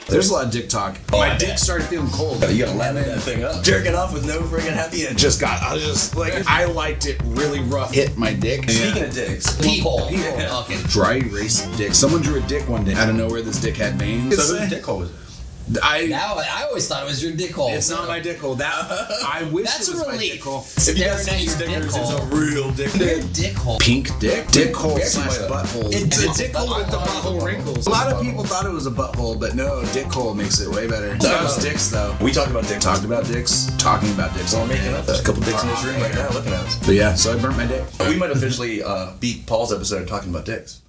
There's a lot of dick talk. My dick started feeling cold. You gotta lather that thing up. Jerking off with no friggin' happy end. I liked it really rough. Hit my dick. Speaking of dicks, People. Okay. Dry erase dick. Someone drew a dick one day. I don't know where this dick had veins. So whose dick hole was it? I always thought it was your dick hole. It's not my dick hole. I wish That's it was a my relief. dick hole. If you got Staring some at your stickers, dick it's a hole. real dick. Your dick hole. Pink dick? Dick hole We slash actually butthole. It's a a dick hole with the butthole wrinkles. A lot of people thought it was a butthole, but no, dick hole makes it way better. Loves dicks though. We talked about dicks. Talked about dicks, talking about dicks. We're making up. There's a couple dicks in this room right now looking at us. But yeah, so I burnt my dick. We might officially beat Paul's episode of talking about dicks.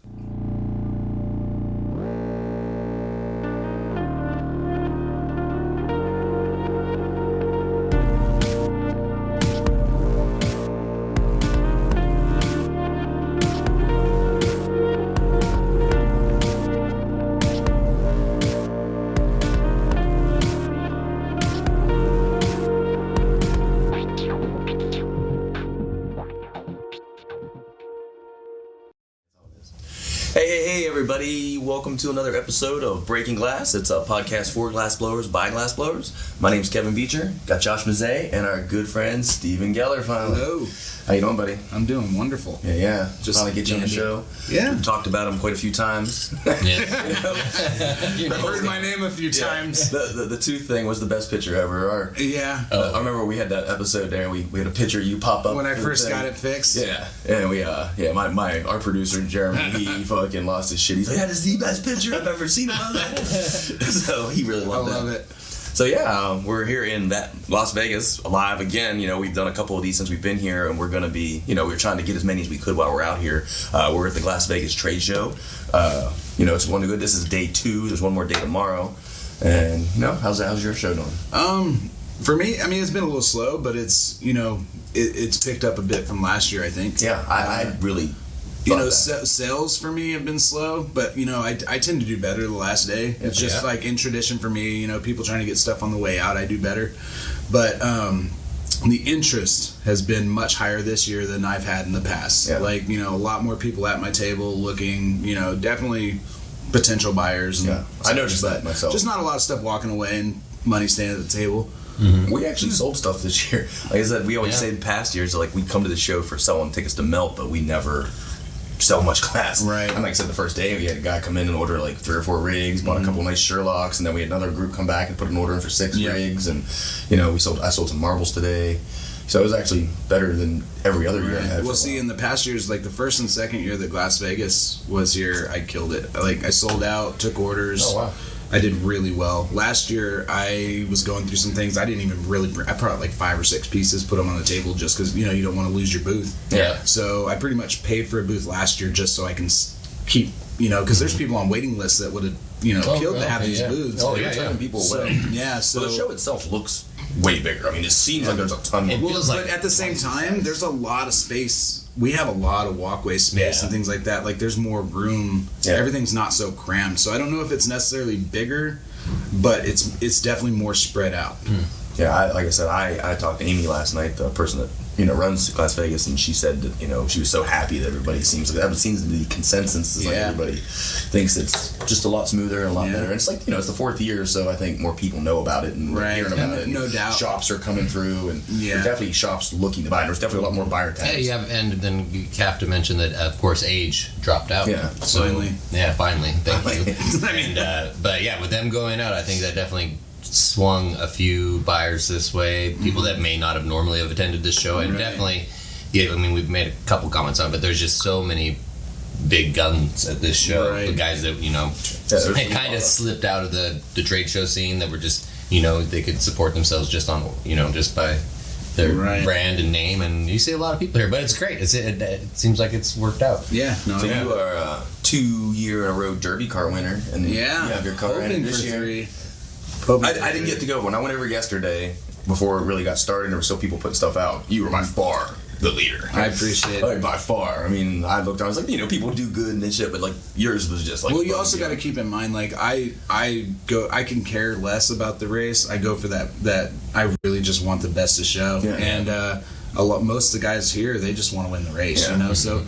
Hey, everybody. Welcome to another episode of Breaking Glass. It's a podcast for glass blowers by glass blowers. My name's Kevin Beecher. Got Josh Mazzei and our good friend Steven Geller finally. Hello. How you doing, buddy? I'm doing wonderful. Yeah. Just finally get you on the show. Yeah. We've talked about him quite a few times. I've heard my name a few times. The tooth thing was the best picture ever. Yeah. I remember we had that episode there. We had a picture of you pop up When I in the first thing. got it fixed. Yeah, and we our producer Jeremy, he fucking lost his shit. He's like, that is the best picture I've ever seen about that. So he really loved that. I love it. So yeah, we're here in Las Vegas live again. You know, we've done a couple of these since we've been here, and we're gonna be, we're trying to get as many as we could while we're out here. We're at the Las Vegas Trade Show. It's one good. This is day 2. There's one more day tomorrow. And how's your show doing? For me, I mean, it's been a little slow, but it's it's picked up a bit from last year, I think. Yeah, I really. Sales for me have been slow, but I tend to do better the last day. It's just like in tradition for me. People trying to get stuff on the way out, I do better. But the interest has been much higher this year than I've had in the past. Yeah. Like a lot more people at my table looking. Definitely potential buyers. And I noticed that myself. Just not a lot of stuff walking away and money staying at the table. Mm-hmm. We actually sold stuff this year. Like I said, we always say in past years, like we come to the show for selling tickets to melt, but we never sell much glass. Right. And like I said, the first day we had a guy come in and order like 3 or 4 rigs, bought a couple nice Sherlocks, and then we had another group come back and put an order in for 6 rigs, and I sold some marbles today. So it was actually better than every other year I had. Well, see, in the past years, like the first and second year that Las Vegas was here, I killed it. Like I sold out, took orders. Oh wow. I did really well. Last year, I was going through some things. I didn't even really. I brought like 5 or 6 pieces, put them on the table just because you don't want to lose your booth. Yeah. So I pretty much paid for a booth last year just so I can keep. Because there's people on waiting lists that would have killed to have these booths. Oh, yeah. Turning people away. So the show itself looks way bigger. I mean, it seems like there's a ton more. But at the same time, there's a lot of space. We have a lot of walkway space and things like that. Like, there's more room. Yeah. Everything's not so crammed. So I don't know if it's necessarily bigger, but it's definitely more spread out. Yeah, like I said, I talked to Amy last night, the person that runs Las Vegas, and she said that she was so happy that everybody seems to be consensus is like everybody thinks it's just a lot smoother and a lot better. And it's like it's the 4th year, so I think more people know about it and hearing about it. No doubt, shops are coming through, and there's definitely shops looking to buy. There's definitely a lot more buyer tags. Yeah, and then you have to mention that of course age dropped out. Yeah, so, finally. Yeah, finally. Thank you. I mean, but yeah, with them going out, I think that definitely swung a few buyers this way, people that may not have normally have attended this show, and definitely, we've made a couple comments on it, but there's just so many big guns at this show, the guys that had kind of slipped out of the trade show scene that were just they could support themselves just on just by their brand and name, and you see a lot of people here, but it's great. It seems like it's worked out. Yeah. No. So you are a 2-year-in-a-row Derby car winner, and you have your car in this year. 3. I didn't get to go. When I went over yesterday, before it really got started, there were still people putting stuff out. You were by far the leader. I appreciate it. Like, by far. I mean, I looked, I was like, people do good and shit, but like yours was just like. Well, you also got to keep in mind, like I can care less about the race. I go for that. I really just want the best of show, and most of the guys here, they just want to win the race. So.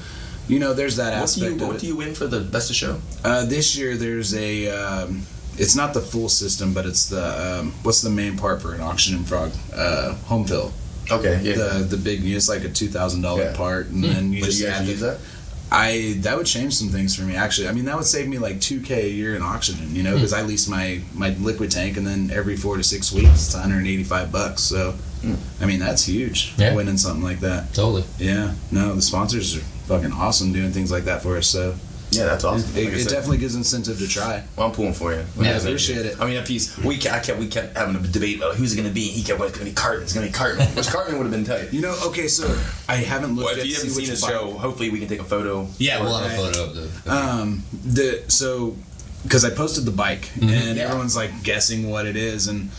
There's that aspect. What do you win for the best of show? This year, there's a it's not the full system, but it's the what's the main part for an auction and frog? Home fill. Okay, yeah. The big, it's like a $2,000 part, and then you just add use that. That would change some things for me, actually. I mean, that would save me like $2,000 a year in oxygen, because I lease my liquid tank, and then every 4 to 6 weeks it's $185. So, I mean, that's huge. Winning something like that. Totally. Yeah. No, the sponsors are fucking awesome doing things like that for us. So. Yeah, that's awesome. It definitely gives incentive to try. Well, I'm pulling for you. Yeah, I appreciate it. I mean, that piece, we kept having a debate about who's it going to be. He kept, well, it's going to be Cartman. It's going to be Cartman. Which Cartman would have been tight. Okay, so I haven't looked at if you haven't seen the show, hopefully we can take a photo. Yeah, we'll have a photo of the because I posted the bike, and everyone's like guessing what it is, and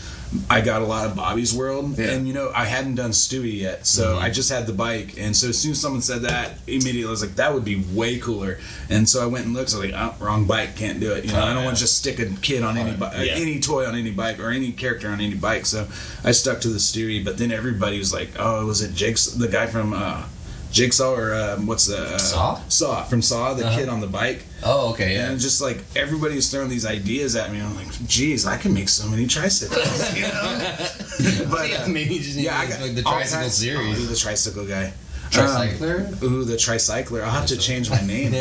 I got a lot of Bobby's World, and I hadn't done Stewie yet, so I just had the bike, and so as soon as someone said that, immediately I was like, that would be way cooler, and so I went and looked, so I was like, oh, wrong bike, can't do it, I don't want to just stick a kid on any toy on any bike, or any character on any bike, so I stuck to the Stewie, but then everybody was like, oh, was it Jigsaw, the guy from Jigsaw, or what's the Saw from Saw, the kid on the bike. Oh, okay, yeah. And just like everybody was throwing these ideas at me, I'm like, geez, I can make so many tricycles, But maybe you just need the tricycle series. Ooh, the tricycle guy. Tricycler? The tricycler. I'll have to change my name.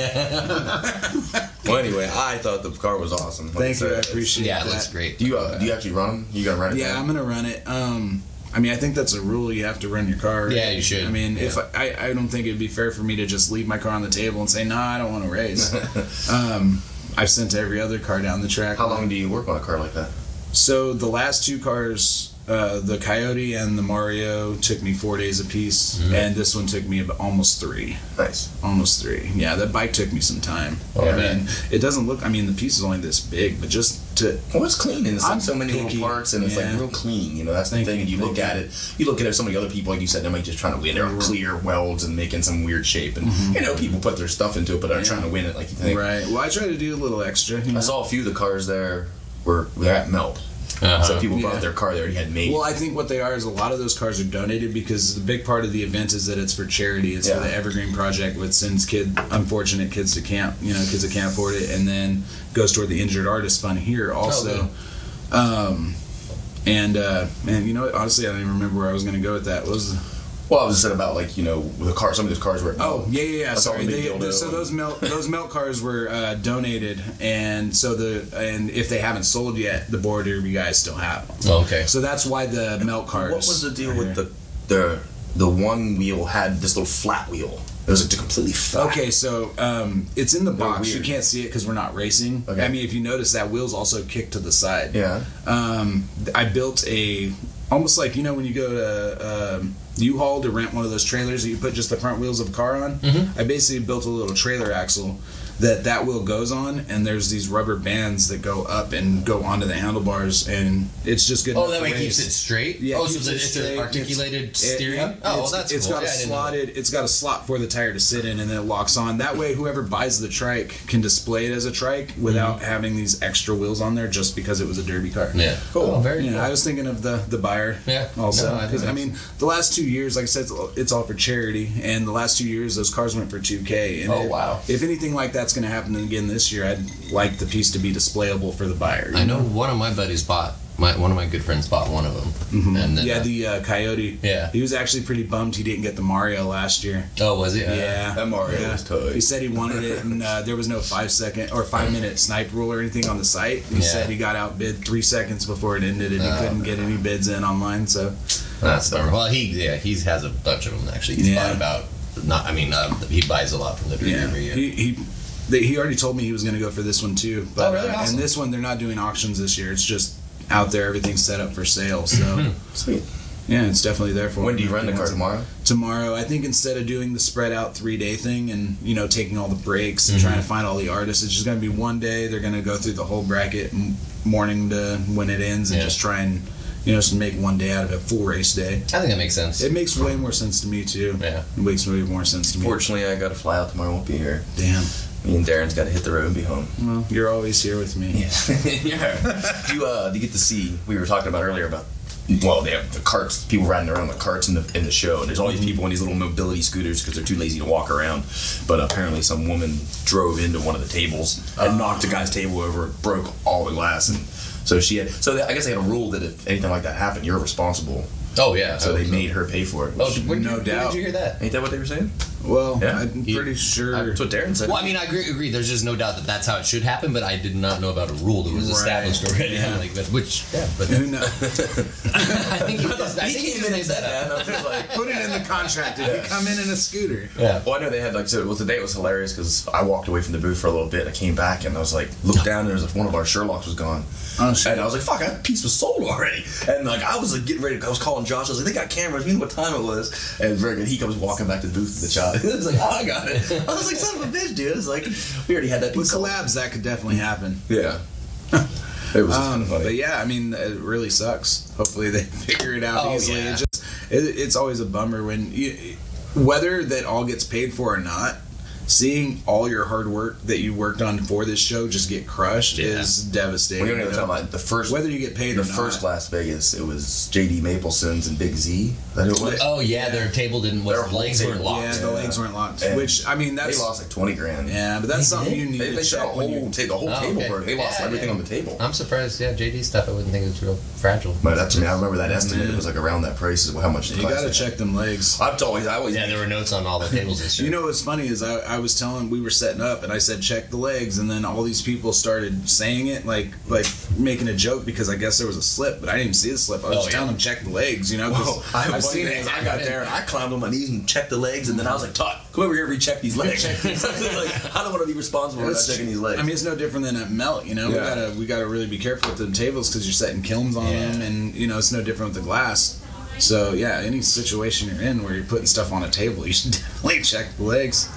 Well, anyway, I thought the car was awesome. Thank you, I appreciate it. Yeah, that's great. Do you actually run them? You gonna run it? Yeah, I'm gonna run it. I mean, I think that's a rule. You have to run your car. Yeah, you should. I mean, if I don't think it'd be fair for me to just leave my car on the table and say, nah, I don't want to race. I've sent every other car down the track. How long do you work on a car like that? So the last 2 cars, the Coyote and the Mario, took me 4 days apiece, and this one took me about almost 3. Nice. Almost 3. Yeah, that bike took me some time. Oh, I mean, it doesn't look. I mean, the piece is only this big, but just to. Well, it's clean, and it's I'm like so many picky. little parts, and it's like real clean. That's the thing. And you look at it. You look at it. So many other people, like you said, they might just trying to win. They're clear welds and making some weird shape, and people put their stuff into it, but are trying to win it. Like you think. Right. Well, I try to do a little extra. I saw a few of the cars there they're at melt. So people brought their car they already had made. Well, I think what they are is a lot of those cars are donated because the big part of the event is that it's for charity. It's for the Evergreen Project, which sends unfortunate kids to camp, kids that can't afford it, and then goes toward the Injured Artist Fund here also. And honestly, I don't even remember where I was going to go with that. What was Well, I was just saying about the car. Some of those cars were. Oh yeah. Sorry. So those melt cars were donated, and if they haven't sold yet, the Board Derby guys still have them. Oh, okay. So that's why the melt cars. What was the deal with the one wheel had this little flat wheel? It was completely flat. Okay, so it's in the box. Weird. You can't see it because we're not racing. Okay. I mean, if you notice, that wheel's also kicked to the side. Yeah. I built almost like when you go to U-Haul to rent one of those trailers that you put just the front wheels of a car on. I basically built a little trailer axle that wheel goes on, and there's these rubber bands that go up and go onto the handlebars, and it's just good. Oh, that way it keeps it straight. Yeah, so it's an articulated steering. That's it's cool. It's got a slot for the tire to sit in, and then it locks on. That way, whoever buys the Trike can display it as a Trike without having these extra wheels on there, just because it was a derby car. Yeah, cool. Oh, very cool. I was thinking of the buyer. Yeah, also because the last 2 years, like I said, it's all for charity, and the last 2 years those cars went for $2,000. And wow! If anything like that's going to happen again this year, I'd like the piece to be displayable for the buyer. I know one of my buddies one of my good friends bought one of them. And then, the Coyote. Yeah. He was actually pretty bummed he didn't get the Mario last year. Oh, was he? Yeah. That Mario was tough. He said he wanted it, and there was no 5-minute snipe rule or anything on the site. He said he got outbid 3 seconds before it ended, and he couldn't get any bids in online. So that's bummer. Well, he has a bunch of them actually. He's bought about. He buys a lot from the derby every year. He already told me he was going to go for this one too. But, really? Awesome. And this one, they're not doing auctions this year. It's just out there. Everything's set up for sale. So sweet. Yeah, it's definitely there for. When do you run the car tomorrow? Tomorrow, I think instead of doing the spread out 3-day thing and taking all the breaks and trying to find all the artists, it's just going to be one day. They're going to go through the whole bracket morning to when it ends and just try and just make one day out of a full race day. I think that makes sense. It makes way more sense to me too. Yeah, it makes way more sense to me. Fortunately, I got to fly out tomorrow. I won't be here. Damn. Me and Darren's got to hit the road and be home. Well, you're always here with me. Yeah. Do you get to see? We were talking about earlier about well, they have the carts, people riding around the carts in the show, and there's all these people in these little mobility scooters because they're too lazy to walk around. But apparently some woman drove into one of the tables and knocked the guy's table over, broke all the glass, and so I guess they had a rule that if anything like that happened, you're responsible. Oh yeah. So they made her pay for it. Oh, no doubt. Did you hear that? Ain't that what they were saying? Well, Yeah. I'm pretty sure. That's what Darrin said. Well, I mean, I agree. There's just no doubt that that's how it should happen, but I did not know about a rule that was established already. Yeah. Like, but Who knows? I think he just made that up. And I was just like, Put it in the contract if you come in a scooter. Yeah. well, I know they had today was hilarious because I walked away from the booth for a little bit. I came back and I was like, looked down and there's one of our Sherlocks was gone. Oh, shit. And I was like, fuck, that piece was sold already. And like I was like getting ready. I was calling Josh. I was like, they got cameras. We knew what time it was. And very good. He comes walking back to the booth with the shot. It was like, oh, I got it. I was like, son of a bitch, dude. It's like we already had that With piece sold. collabs, that could definitely happen. Yeah. It was just kind of funny. But yeah, I mean, it really sucks. Hopefully they figure it out easily. Yeah. It's always a bummer when whether that all gets paid for or not, seeing all your hard work that you worked on for this show just get crushed is devastating. We're going to talk about the first, whether you get paid or not. The first Las Vegas, it was J.D. Mapleson's and Big Z. That it was. Oh yeah, their table didn't. Their The legs whole weren't table. locked. Yeah, the legs weren't locked. And Which I mean, that's they lost like $20,000. yeah, but that's something did? you need They to shut check when you. the whole Oh, table okay. broke. They lost Yeah, everything yeah. on the table. I'm surprised. Yeah, JD stuff. I wouldn't think it was real fragile. But that's, I mean, I remember that estimate. It was like around that price is how much it You cost. got to check them legs. I always. Yeah, there were notes on all the tables this year. You know what's funny is I was telling, we were setting up and I said check the legs, and then all these people started saying it like making a joke because I guess there was a slip, but I didn't even see the slip. I was just telling them check the legs, you know. Whoa, I've seen it. I got there and I climbed on my knees and checked the legs, and then I was like, Todd, come over here and recheck these legs. Like, I don't want to be responsible for not checking these legs. I mean, it's no different than at Melt, you know. Yeah. We gotta really be careful with the tables because you're setting kilns on them, and you know it's no different with the glass. So yeah, any situation you're in where you're putting stuff on a table, you should definitely check the legs.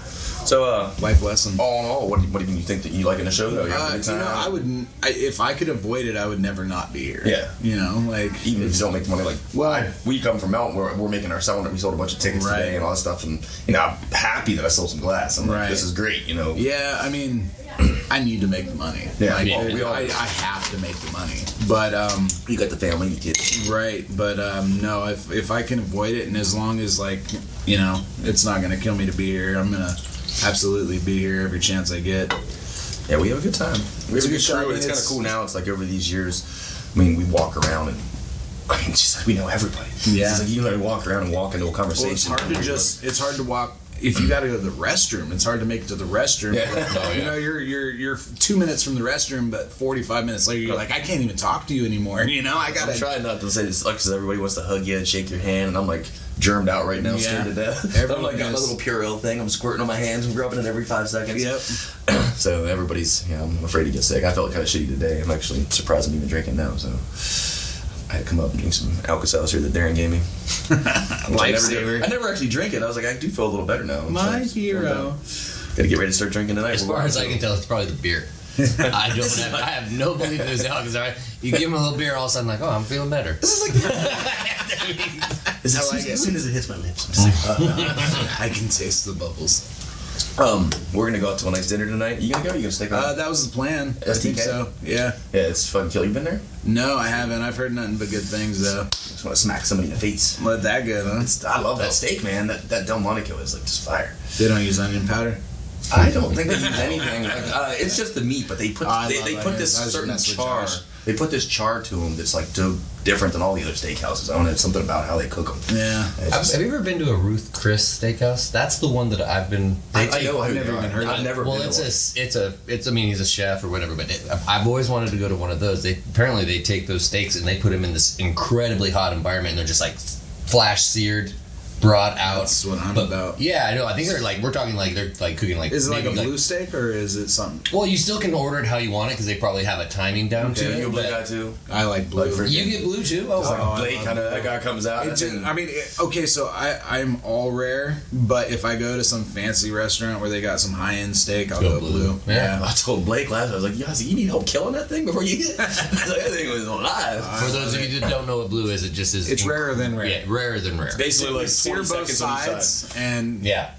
So, Life lesson. all in all, what do you think that you like in the show? Though, I wouldn't. If I could avoid it, I would never not be here. Yeah. You know, like even if you don't make money, like we come from Mount, we're making our selling. We sold a bunch of tickets today and all that stuff, and you know, I'm happy that I sold some glass. I'm like, this is great. You know. Yeah, I mean, I need to make the money. Yeah, like, I have to make the money. But you got the family, you kids. right. But no, if I can avoid it, and as long as like you know, it's not gonna kill me to be here, I'm gonna absolutely be here every chance I get. Yeah, we have a good time. We have a good time. crew. It's kind of cool now. It's like over these years, I mean, we walk around and I mean, just like we know everybody. Yeah. It's like you know, walk around and walk into a conversation. Well, it's hard to walk. If you got to go to the restroom, it's hard to make it to the restroom. Yeah. You know, you're 2 minutes from the restroom, but 45 minutes later, you're like, I can't even talk to you anymore. You know, I gotta. I'm trying not to say this because everybody wants to hug you and shake your hand, and I'm like germed out right now, scared to death. I'm like got my little Purell thing. I'm squirting on my hands and rubbing it every 5 seconds. Yep. So everybody's, I'm afraid to get sick. I felt kind of shitty today. I'm actually surprised I'm even drinking now. So I had to come up and drink some Alka-Seltzer here that Darrin gave me. Lifesaver. I never actually drink it. I was like, I do feel a little better now. My hero. Got to get ready to start drinking tonight. As far as I can tell, it's probably the beer. I have no belief it was Alka-Seltzer. You give him a little beer, all of a sudden, like, oh, I'm feeling better. This is like as soon as it hits my lips, I'm just like, I can taste the bubbles. we're gonna go out to a nice dinner tonight. You gonna go? Or you gonna stick around? That was the plan. I think STK? so. Yeah. Yeah, it's fun. Kill. You been there? No, I haven't. I've heard nothing but good things though. Just want to smack somebody in the face. Let that go, huh? I love that steak, man. That Delmonico is like just fire. They don't use onion powder. I don't think they use anything. It's just the meat, but they put they put this I was certain messing with char. Josh. They put this char to them that's like different than all the other steakhouses. I don't know. It's something about how they cook them. Yeah. Have you ever been to a Ruth Chris Steakhouse? That's the one that I've been. I know. I've never even heard of it. I've never. Well, been it's. I mean, he's a chef or whatever, but I've always wanted to go to one of those. Apparently they take those steaks and they put them in this incredibly hot environment, and they're just like flash seared, brought out. That's what I'm about. Yeah, I know. I think they're like, we're talking like they're like cooking like. Is it like a maybe blue steak or is it something? Well, you still can order it how you want it because they probably have a timing down to Are it. you a blue but- guy too? I like blue. Like You get blue too? Oh, It's like wow. Blake kind of that guy comes out. Okay, so I'm all rare, but if I go to some fancy restaurant where they got some high end steak, I'll go blue. Yeah. I told Blake last. I was like, you need help killing that thing before you get it. That thing was alive. For those of you that don't know what blue is, it just is. It's rarer than rare. Yeah, rarer than rare. Basically, like Sear 20 both seconds on each side. sides and Yeah.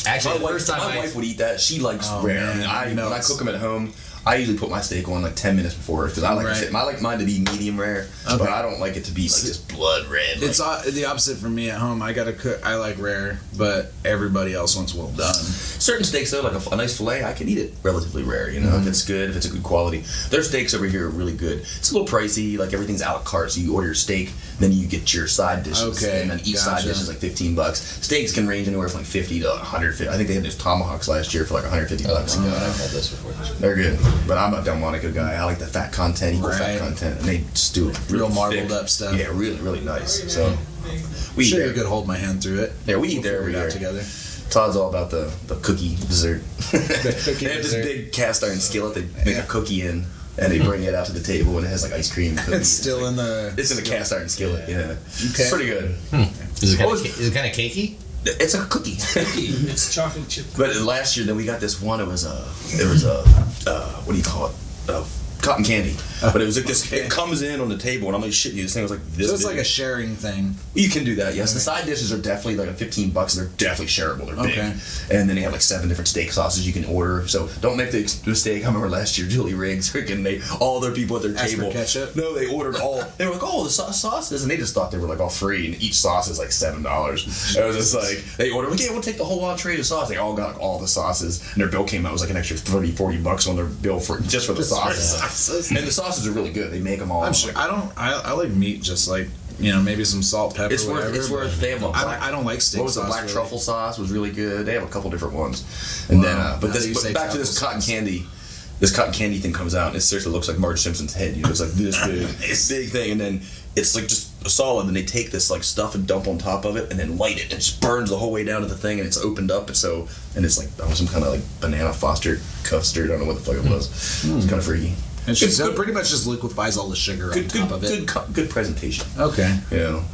Actually, the first time my wife would eat that. She likes rare. Man, When I cook them at home, I usually put my steak on like 10 minutes before because I like mine to be medium rare, but I don't like it to be like just blood red. It's the opposite for me at home. I gotta cook. I like rare, but everybody else wants well done. Certain steaks though, like a nice fillet, I can eat it relatively rare. You know, if it's good, if it's a good quality. Their steaks over here are really good. It's a little pricey. Like everything's a la carte, so you order your steak, then you get your side dishes, and then each side dish is like $15. Steaks can range anywhere from like $50 to $150. I think they had those tomahawks last year for like $150. Oh, I've had this before. They're good. But I'm a Delmonico guy. I like the fat content, equal fat content, and they just do it Real marbled up stuff. Yeah, really, really nice. So we sure you could hold my hand through it. Yeah, we eat there every year together. Todd's all about the cookie dessert. They have this big cast iron skillet they make a cookie in, and they bring it out to the table, and it has like ice cream. It's still in the. It's in the cast iron skillet. Yeah, okay. It's pretty good. Is it kind of cakey? It's a cookie. It's chocolate chip. But last year, then we got this one. It was what do you call it? Cotton candy. But it was like this. It comes in on the table, and I'm like, shit, this thing was like this. So it's big. like a sharing thing. You can do that, yes. The side dishes are definitely like $15. They're definitely shareable. They're big. Okay. And then they have like 7 different steak sauces you can order. So don't make the mistake. I remember last year, Julie Riggs, all their people at their Ask table. for ketchup? No, they ordered all. They were like, oh, the sauces, and they just thought they were like all free, and each sauce is like $7. It was just like they ordered, like, yeah, we'll take the whole entree of sauce. They all got like, all the sauces, and their bill came out. It was like an extra $30-$40 on their bill for just for the sauces. And the sauces are really good. They make them all. I'm sure. I like meat, just like maybe some salt, pepper. It's worth. It's worth. They have a black. I don't like steak. What was sauce, the black really. truffle sauce? Was really good. They have a couple different ones. And then, but back to this cotton candy. This cotton candy thing comes out, and it seriously looks like Marge Simpson's head. It's like this big, big thing, and then it's like just a solid. And they take this like stuff and dump on top of it, and then light it. And it just burns the whole way down to the thing, and it's opened up. And it's like some kind of like banana foster custard. I don't know what the fuck it was. It's kind of freaky. It pretty much just liquefies all the sugar on top of it. Good presentation. Okay.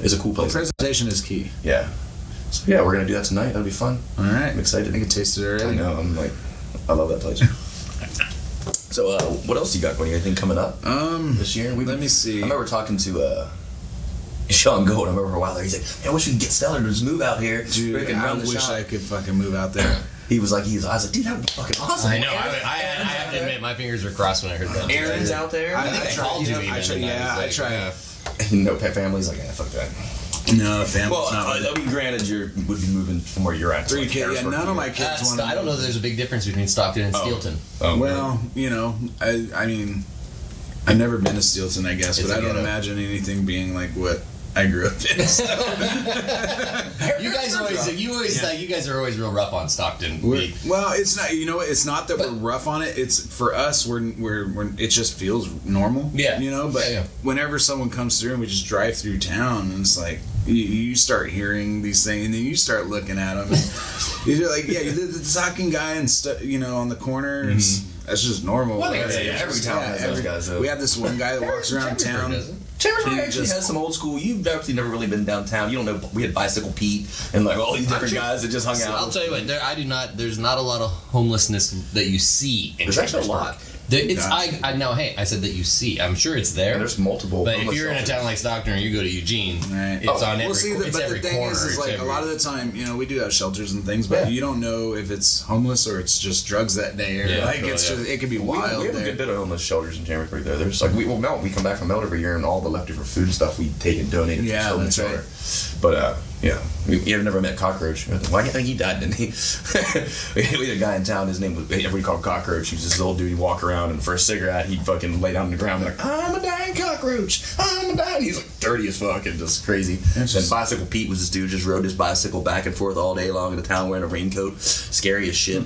It's a cool place. Presentation is key. Yeah. So yeah, we're gonna do that tonight. That'll be fun. All right. I'm excited. I can taste it already. I know. I love that place. So what else you got going? Anything coming up this year? Let me see. I remember talking to Sean Gold. I remember for a while there. He's like, "Man, I wish we could get Cellar Doors move out here. Dude, I wish I could fucking move out there." I was like, dude, that would be fucking awesome. I know. I have to admit, my fingers were crossed when I heard that. Aaron's out there. I think I called you. I tried. No pet families. Like, fuck that. No, family's not. I mean, granted, you would be moving from where you're at. 3 kids. Yeah, none of my kids want to. I don't know. There's a big difference between Stockton and Steelton. Well, I mean, I've never been to Steelton, I guess, but I don't imagine anything being like what I grew up in. You guys are always real rough on Stockton. Well, it's not. You know what? It's not that we're rough on it. It's for us. We're it just feels normal. Yeah. But whenever someone comes through and we just drive through town, and it's like you start hearing these things, and then you start looking at them. You're like, yeah, the talking guy and stuff. On the corner. That's just normal. Well, every town has those guys. Though. We have this one guy that walks around town. Chambersburg actually has some old school. You've actually never really been downtown. You don't know. We had Bicycle Pete and like all these different guys that just hung out. I'll tell you what. I do not. There's not a lot of homelessness that you see. There's actually a lot. I know. Hey, I said that you see. I'm sure it's there. And there's multiple. But if you're in a town like Stockton or you go to Eugene, it's on every corner. But the thing is like a lot of the time, we do have shelters and things, but you don't know if it's homeless or it's just drugs that day, or it could be wild. We have a good bit of homeless shelters in Chambersburg. There's like we come back from Melt every year, and all the leftover food and stuff we take and donate. Yeah, to that's right. But you have never met Cockroach. Why do you think he died? Didn't he? We had a guy in town. His name was everybody called Cockroach. He was this old dude. He'd walk around, and for a cigarette, he'd fucking lay down on the ground and be like, "I'm a dying cockroach. I'm a dying." He's like dirty as fuck and just crazy. And Bicycle Pete was this dude just rode his bicycle back and forth all day long in the town wearing a raincoat, scary as shit.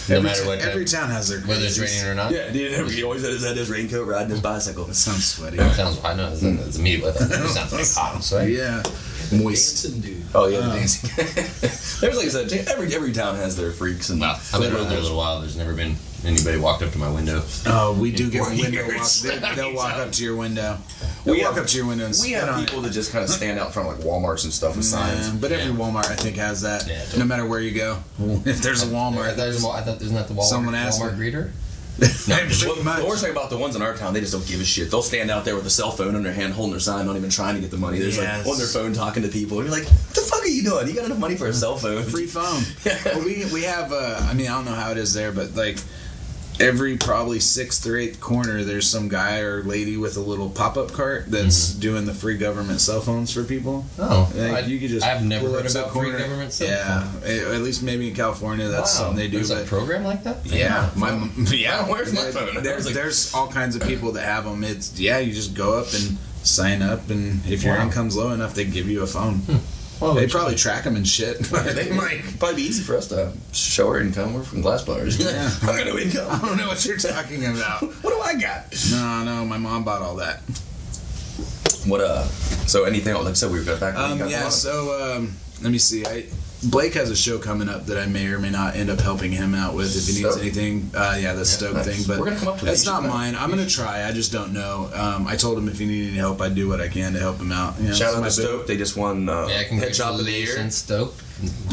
No matter what. Every town has their whether it's raining or not. Yeah, dude. He always had his raincoat riding his bicycle. It sounds sweaty. I know. It's immediately. It sounds like hot and sweaty. Yeah. Moist. Dancing dude. Oh yeah, the dancing. There's like I said, every town has their freaks and. I've been around there a little while. There's never been anybody walked up to my window. Oh, we do get window walks. They'll walk up to your window. We have people that just kind of stand out in front of like Walmarts and stuff with signs. But every Walmart I think has that. Yeah, no matter where you go, if there's a Walmart, I thought isn't that the Walmart? Someone asked Walmart greeter. The worst thing about the ones in our town, they just don't give a shit. They'll stand out there with a cell phone in their hand, holding their sign, not even trying to get the money. They're just like on their phone talking to people. And you're like, what the fuck are you doing? You got enough money for a cell phone? Free phone. Well, we have. I mean, I don't know how it is there, but like every probably 6th or 8th corner, there's some guy or lady with a little pop-up cart that's doing the free government cell phones for people. Oh, like, you could just. I've never pull heard up about free government cell phone. Yeah, at least maybe in California, that's something they do. There's a program like that. Yeah, Where's my phone? There's all kinds of people that have them. It's you just go up and sign up, and if your income's low enough, they give you a phone. Well, they probably track them and shit. They might probably be easy for us to show our income. We're from glass blowers. Yeah. I got no income. I don't know what you're talking about. What do I got? No, my mom bought all that. What so anything else? Like I said, we were going back. Let me see. Blake has a show coming up that I may or may not end up helping him out with if he needs anything. The Stoke thing, but we're gonna come up with that's not mine. I'm gonna try. I just don't know. I told him if he needed any help, I'd do what I can to help him out. You know, shout out to Stoke. They just won head shop of the year. Stoke.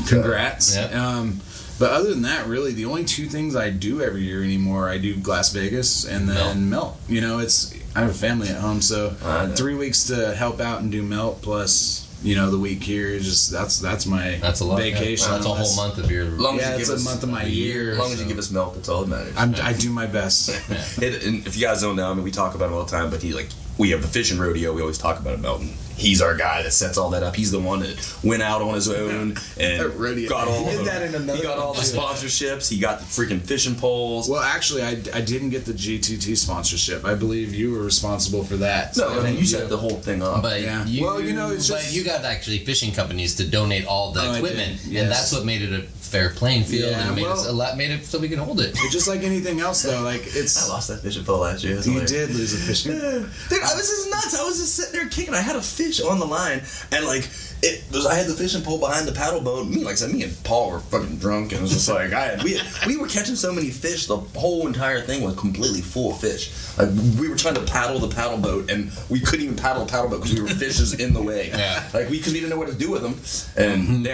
Congrats. But other than that, really, the only 2 things I do every year anymore, I do Glass Vegas and then Melt. You know, I have a family at home, so 3 weeks to help out and do Melt plus. You know, the week here is just that's my a lot, vacation. That's a whole month of your. It's a month of my year. As long as you give us milk, that's all that matters. I do my best. And if you guys don't know, I mean, we talk about it all the time, but we have the fishing rodeo. We always talk about it, Melton. He's our guy that sets all that up. He's the one that went out on his own and got all the sponsorships. He got the freaking fishing poles. Well, actually, I didn't get the GTT sponsorship. I believe you were responsible for that. No, you set the whole thing up. But you got actually fishing companies to donate all the equipment, and that's what made it a fair playing field, and made it so we can hold it. It's just like anything else, though. Like I lost that fishing pole last year. You did lose a fishing. Dude, this is nuts. I was just sitting there kicking. I had a fish on the line, and I had the fishing pole behind the paddle boat. Me and Paul were fucking drunk, and it was just like we were catching so many fish. The whole entire thing was completely full of fish. Like we were trying to paddle the paddle boat, and we couldn't even paddle the paddle boat because we were fishes in the way. Yeah. Like because we didn't know what to do with them. And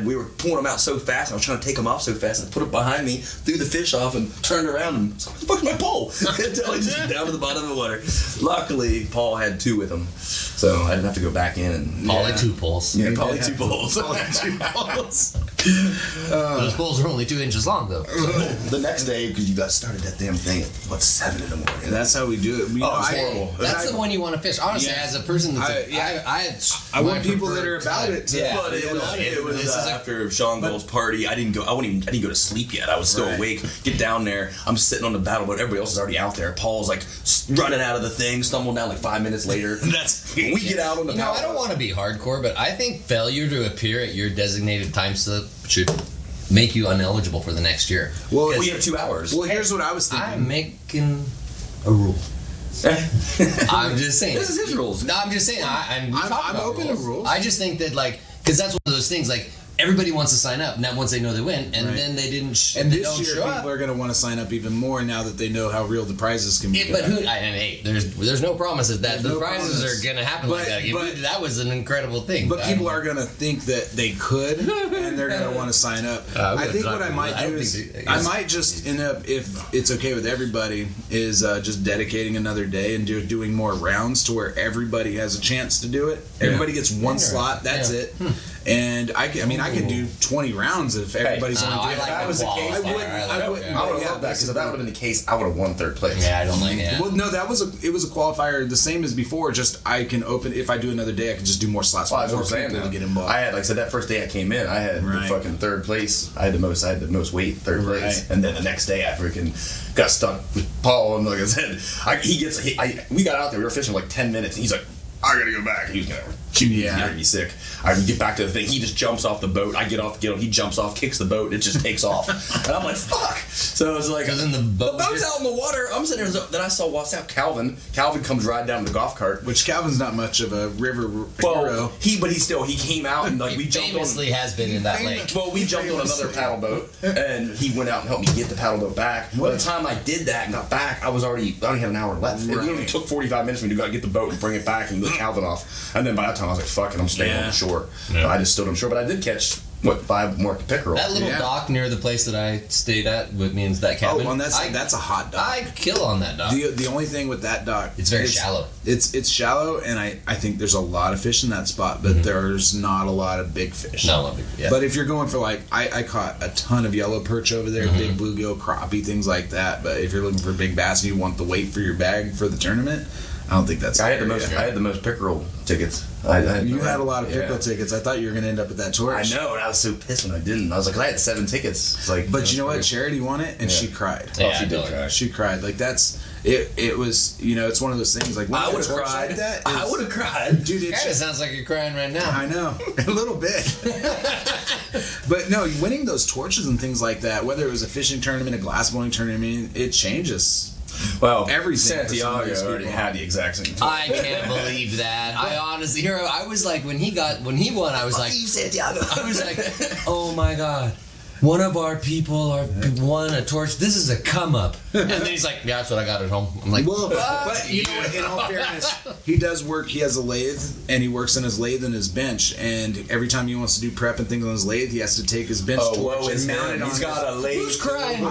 we were pulling them out so fast. I was trying to take them off so fast. I put it behind me, threw the fish off, and turned around and what the fuck's my pole? Until I just down to the bottom of the water. Luckily, Paul had 2 with him, so I didn't have to go back in. And Paul had 2 poles. Yeah, probably 2 poles. Those poles are only 2 inches long, though. The next day, because you got started that damn thing at 7 in the morning. That's how we do it. It's horrible. That's the one you want to fish. Honestly, as a person that's I want people that are about it. But it was after Sean Gold's party. I didn't go to sleep yet. I was still awake. Get down there. I'm sitting on the battle boat. Everybody else is already out there. Paul's like running out of the thing, stumbled down like 5 minutes later. When we get out on the paddle boat. I don't want to be hardcore, but I think failure to appear at your designated time slip should make you ineligible for the next year. Well, we have 2 hours. Well, here's what I was thinking. I'm making a rule. I'm just saying. This is his rules. No, I'm just saying. I'm open to rules. I just think that because that's one of those things everybody wants to sign up now once they know they win, and then they didn't. And they this don't year, show people are going to want to sign up even more now that they know how real the prizes can be. There's no promises that the prizes are going to happen like that. But that was an incredible thing. But people are going to think that they could, and they're going to want to sign up. I think what I might do is I might just end up, if it's okay with everybody, is just dedicating another day and doing more rounds to where everybody has a chance to do it. Everybody gets one slot. That's it. And I can do 20 rounds if everybody's only doing it. If that was the case, I would have loved that, because if that would have been the case, I would have won 3rd place. Yeah, I don't like that. Well, no, it was a qualifier the same as before. Just I can open, if I do another day, I can just do more slots for more people to get involved. I had, like I said, that first day I came in, I had the fucking 3rd place. I had the most weight, 3rd place, and then the next day I freaking got stuck with Paul, and like I said, we got out there, we were fishing like 10 minutes, and he's like, I gotta go back. He was gonna shoot me. He's gonna be sick. I get back to the thing. He just jumps off the boat. I get off, get him. He jumps off, kicks the boat. It just takes off. And I'm like, fuck. So it was like, then the boat's out in the water. I'm sitting there. Then I saw what's out. Calvin comes riding down the golf cart. Which Calvin's not much of a river hero. He came out and like we jumped on. Famously has been in that lake. Well, we jumped on another paddle boat, and he went out and helped me get the paddle boat back. By the time I did that and got back, I only had an hour left. It literally took 45 minutes for me to get the boat and bring it back and let Calvin off. And then by that time I was like, fuck it, I'm staying on the shore. Yeah. I just stood on shore, but I did catch 5 more pickerel. That little dock near the place that I stayed at means that cabin. Oh, and that's a hot dock. I kill on that dock. The only thing with that dock, it's very shallow. It's shallow, and I think there's a lot of fish in that spot, but there's not a lot of big fish. Not a lot of big fish. Yeah. But if you're going for like, I caught a ton of yellow perch over there, big bluegill, crappie, things like that. But if you're looking for big bass and you want the weight for your bag for the tournament, I don't think that's. I had the most pickerel tickets. You had a lot of pickerel tickets. I thought you were going to end up with that torch. I know, and I was so pissed when I didn't. I was like, I had 7 tickets. It's like, but you know what? Charity won it, and she cried. Yeah, she did cry. She cried. Like that's it. It was it's one of those things. Like I would have cried. Like that I would have cried, dude. It kind of sounds like you're crying right now. I know, a little bit. But no, winning those torches and things like that, whether it was a fishing tournament, a glass blowing tournament, it changes. Well, everything. Santiago already had the exact same. I can't believe that. I honestly, I was like, when he won, I was like, you, Santiago. I was like, oh my god, one of our people won a torch. This is a come up. And then he's like, yeah, that's what I got at home. I'm like, well, but you know what? In all fairness, he does work. He has a lathe, and he works on his lathe and his bench. And every time he wants to do prep and things on his lathe, he has to take his bench torch and mount it on. He's got a lathe. Who's crying now?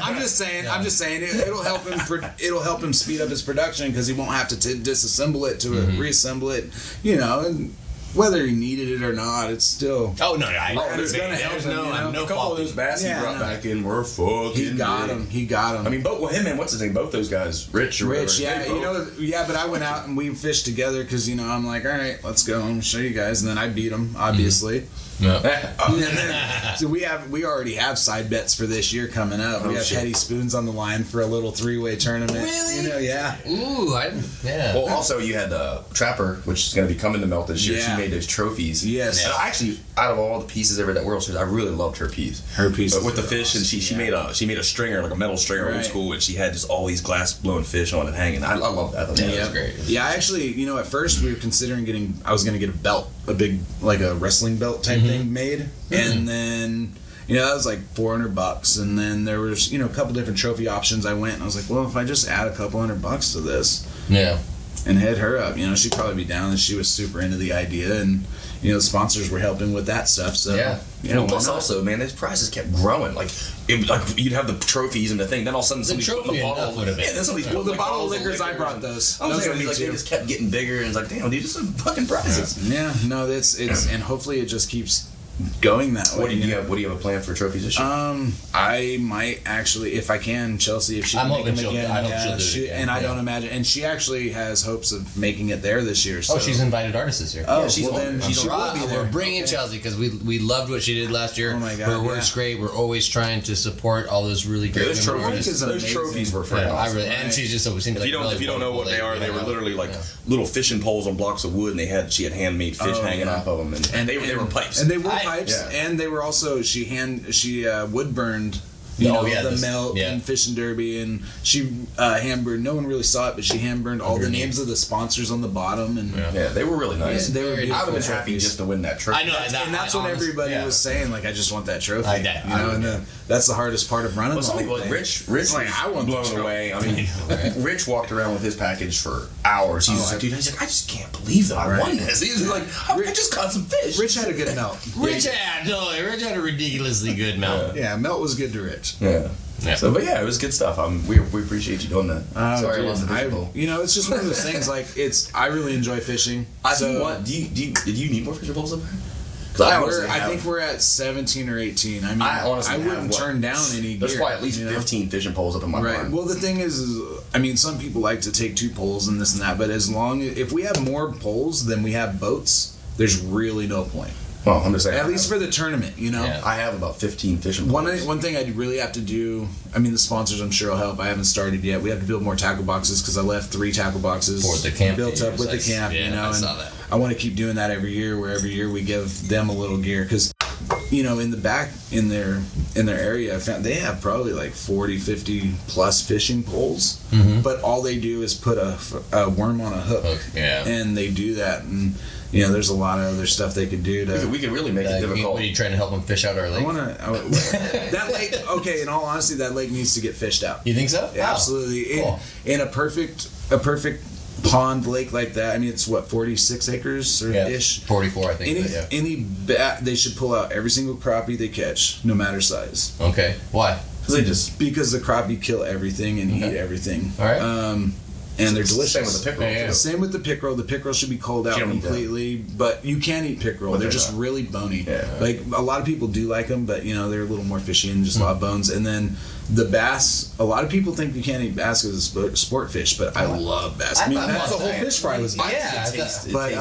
I'm just saying. It'll help him. It'll help him speed up his production because he won't have to disassemble it to reassemble it. And whether he needed it or not, it's still. Oh no! It's gonna help him. No a couple of those bass he brought back in were fucking. He got him. I mean, both him and what's his name? Both those guys, Rich. Yeah. But I went out and we fished together because I'm like, all right, let's go and show you guys, and then I beat him, obviously. So we already have side bets for this year coming up. We have Hetty Spoons on the line for a little 3-way tournament. Really? Yeah. Ooh, yeah. Well, also you had Trapper, which is going to be coming to Melt this year. She made those trophies. Yes. And actually, out of all the pieces ever that World Series, I really loved her piece. But with the fish, and she made a stringer, like a metal stringer, old school, and she had just all these glass blowing fish on it hanging. I love that. That was great. Yeah, actually, at first we were considering I was going to get a belt, a big like a wrestling belt type thing made, and then that was like $400, and then there was a couple different trophy options. I went and I was like, well, if I just add a couple $100 to this, and hit her up, she'd probably be down, and she was super into the idea, and the sponsors were helping with that stuff. So plus also, man, those prizes kept growing. Like you'd have the trophies and the thing. Then all of a sudden, somebody's putting the bottle. The bottle of liquors, I brought those. They just kept getting bigger, and it's like, damn, dude, this is fucking prizes. Yeah, no, it's and hopefully it just keeps going that way. What do you have a plan for trophies this year? I might actually, if I can, Chelsea, if she can make them again. I hope she'll do it again. And I don't imagine, and she actually has hopes of making it there this year. So. Oh, she's invited artists this year. Oh, she will be there. We're bringing Chelsea because we loved what she did last year. Oh my God, her work's great. We're always trying to support all those really great artists. Those trophies were awesome. And she's just always seemed like if you don't know what they are, they were literally like little fishing poles on blocks of wood, and she had handmade fish hanging off of them, and they were pipes. And they were pipes, and they were also she wood burned the melt and fishing derby, and she hand burned. No one really saw it, but she hand burned all the names of the sponsors on the bottom, and they were really nice. They were. I would have been happy just to win that trophy. I know, and that's what everybody was saying. Like, I just want that trophy. And that's the hardest part of running. Well, some people, Rich, like, I was blown away. I mean, Rich walked around with his package for hours. He was like, dude, I just can't believe that I won this. He was like, I just caught some fish. Rich had a good melt. Rich had a ridiculously good melt. Yeah, melt was good to Rich. Yeah. So, but it was good stuff. We appreciate you doing that. Sorry, I lost the fishbowl. It's just one of those things. Like, I really enjoy fishing. Did you need more fishing bowls up there? I think we're at 17 or 18. I mean, I wouldn't turn down any gear. There's probably at least 15 fishing poles up in my barn. Well, the thing is, some people like to take 2 poles and this and that, but if we have more poles than we have boats, there's really no point. Well, I'm just saying. At least for the tournament, Yeah. I have about 15 fishing poles. One thing I really have to do, the sponsors I'm sure will help. I haven't started yet. We have to build more tackle boxes because I left 3 tackle boxes for the camp built up with the camp. I saw that. I want to keep doing that every year, where every year we give them a little gear because, in the back in their area, I found they have probably like 40, 50 plus fishing poles, but all they do is put a worm on a hook, and they do that, and there's a lot of other stuff they could do to. We could really make it difficult. What are you trying to help them fish out our lake? That lake. Okay, in all honesty, that lake needs to get fished out. You think so? Yeah, absolutely. Cool. In a perfect pond, lake like that. I mean, it's what, 46 acres or ish. 44, I think. They should pull out every single crappie they catch, no matter size. Okay, why? Because the crappie kill everything and eat everything. All right. And they're delicious. Same with the pickerel. Yeah. Same with the pickerel. The pickerel should be culled out completely, but you can eat pickerel. But they're just really bony. Yeah. Like a lot of people do like them, but they're a little more fishy and just a lot of bones. And then the bass. A lot I think you can't eat bass because it's a sport fish, but I love bass. I mean, that's the whole fish fry was eating. But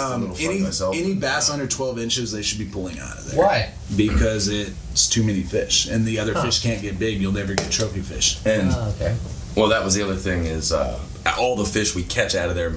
any bass under 12 inches, they should be pulling out of there. Why? Because it's too many fish, and the other fish can't get big. You'll never get trophy fish. And okay. Well, that was the other thing is all the fish we catch out of there,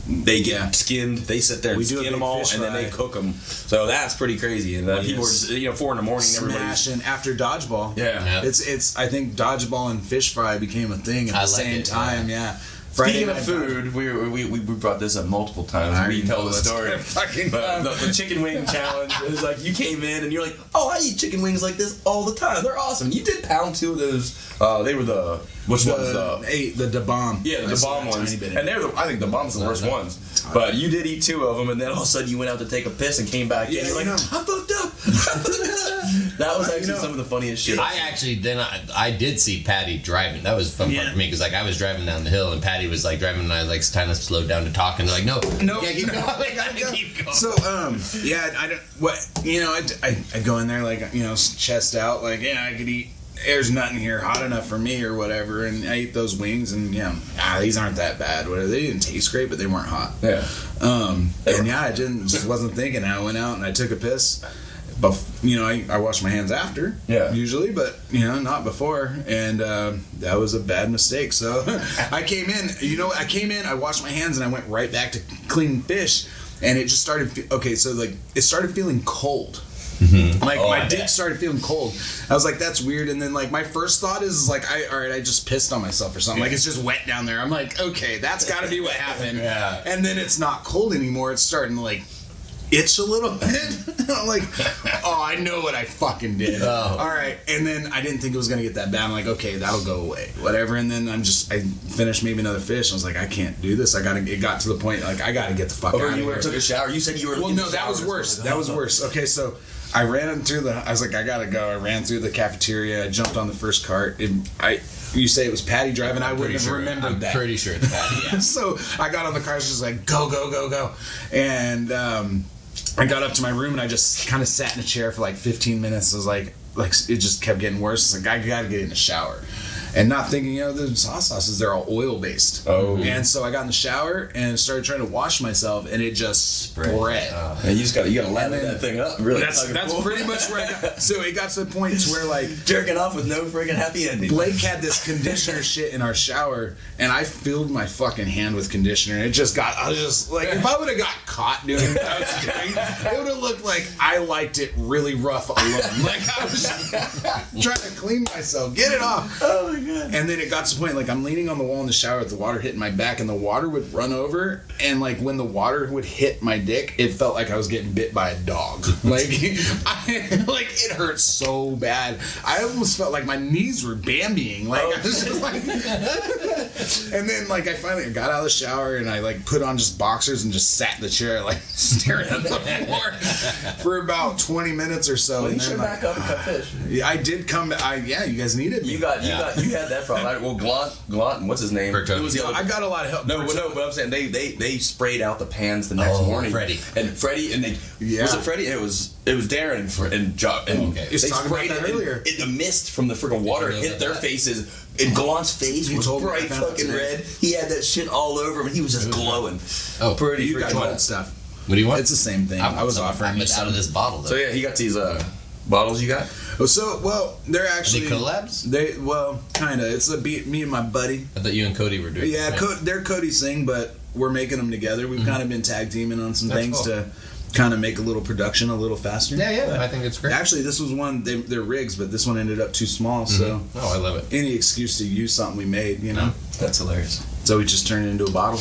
they get skinned. They sit there and skin them all, and then they cook them. So that's pretty crazy. And people were just, 4 in the morning, smashing after dodgeball. Yeah. It's. I think dodgeball and fish fry became a thing at the same time. Yeah. Speaking of food, we brought this up multiple times. We tell the story. The chicken wing challenge. It was like you came in and you're like, oh, I eat chicken wings like this all the time. They're awesome. You did pound 2 of those. They were the the bomb. Yeah, the bomb ones. And I think the bomb's the worst ones. But you did eat 2 of them, and then all of a sudden you went out to take a piss and came back in. You're like, I fucked up. That was actually some of the funniest shit. I did see Patty driving. That was fun part for me because I was driving down the hill and Patty was driving and I kind of slowed down to talk and they're like, no, keep going. Keep going. So I don't I go in there chest out I could eat. There's nothing here hot enough for me or whatever, and I ate those wings and these aren't that bad. They didn't taste great, but they weren't hot. Yeah. I just wasn't thinking. I went out and I took a piss. But I wash my hands after, usually, but not before, and that was a bad mistake. So I came in, I washed my hands, and I went right back to cleaning fish, and it just started. It started feeling cold. Mm-hmm. My dick started feeling cold. I was like, that's weird. And then my first thought is I just pissed on myself or something. It's just wet down there. I'm like, okay, that's got to be what happened. Yeah. And then it's not cold anymore. It's starting to itch a little bit. I'm like, oh, I know what I fucking did. Oh. All right. And then I didn't think it was going to get that bad. I'm like, okay, that'll go away. Whatever. And then I finished maybe another fish. I was like, I can't do this. It got to the point, I got to get the fuck out of here. You took a shower. You said you were Well, no, that was worse. That was worse. Okay, so I ran through I was like, I got to go. I ran through the cafeteria. I jumped on the first cart. You say it was Patty driving. I wouldn't have remembered that. I'm pretty sure it's Patty, yeah. So I got on the car. I was just like, go, go, go, go. And I got up to my room and I just kind of sat in a chair for 15 minutes. I was like it just kept getting worse. It's I gotta get in the shower. And not thinking, the sauces, they're all oil based. Oh. And so I got in the shower and started trying to wash myself, and it just spread. And you gotta lather that thing up. Really, that's pretty much where I got. So it got to the point to where jerking off with no friggin' happy ending. Blake had this conditioner shit in our shower, and I filled my fucking hand with conditioner, and it just got. I was just if I would have got caught doing that, it would have looked like I liked it really rough alone. I was trying to clean myself, get it off. Oh my God. And then it got to the point I'm leaning on the wall in the shower with the water hitting my back, and the water would run over, and when the water would hit my dick, it felt like I was getting bit by a dog. It hurt so bad. I almost felt like my knees were Bambiing. I was just and then I finally got out of the shower and I put on just boxers and just sat in the chair staring at the floor for about 20 minutes or so. Well, and you should back up and cut fish. Yeah, I did come. You guys needed me. You had that problem. Well, Glant, what's his name? It was I got a lot of help. No, but I'm saying they sprayed out the pans the next morning. Freddie, was it Freddie? It was Darrin and Jock. And they sprayed it earlier. The mist from the freaking water hit their faces. And Glant's face was bright fucking red. He had that shit all over him, and he was just glowing. Oh, pretty! You got gold stuff. What do you want? It's the same thing. I was offering you out of this bottle. Though. So yeah, he got these bottles. You got? They're actually Are they collabs. Kind of. It's me and my buddy. I thought you and Cody were doing. Yeah, right? They're Cody's thing, but we're making them together. We've kind of been tag teaming on some things to kind of make a little production a little faster. Yeah, I think it's great. Actually, this was one, they're rigs, but this one ended up too small, so... Oh, I love it. Any excuse to use something we made, That's hilarious. So we just turned it into a bottle.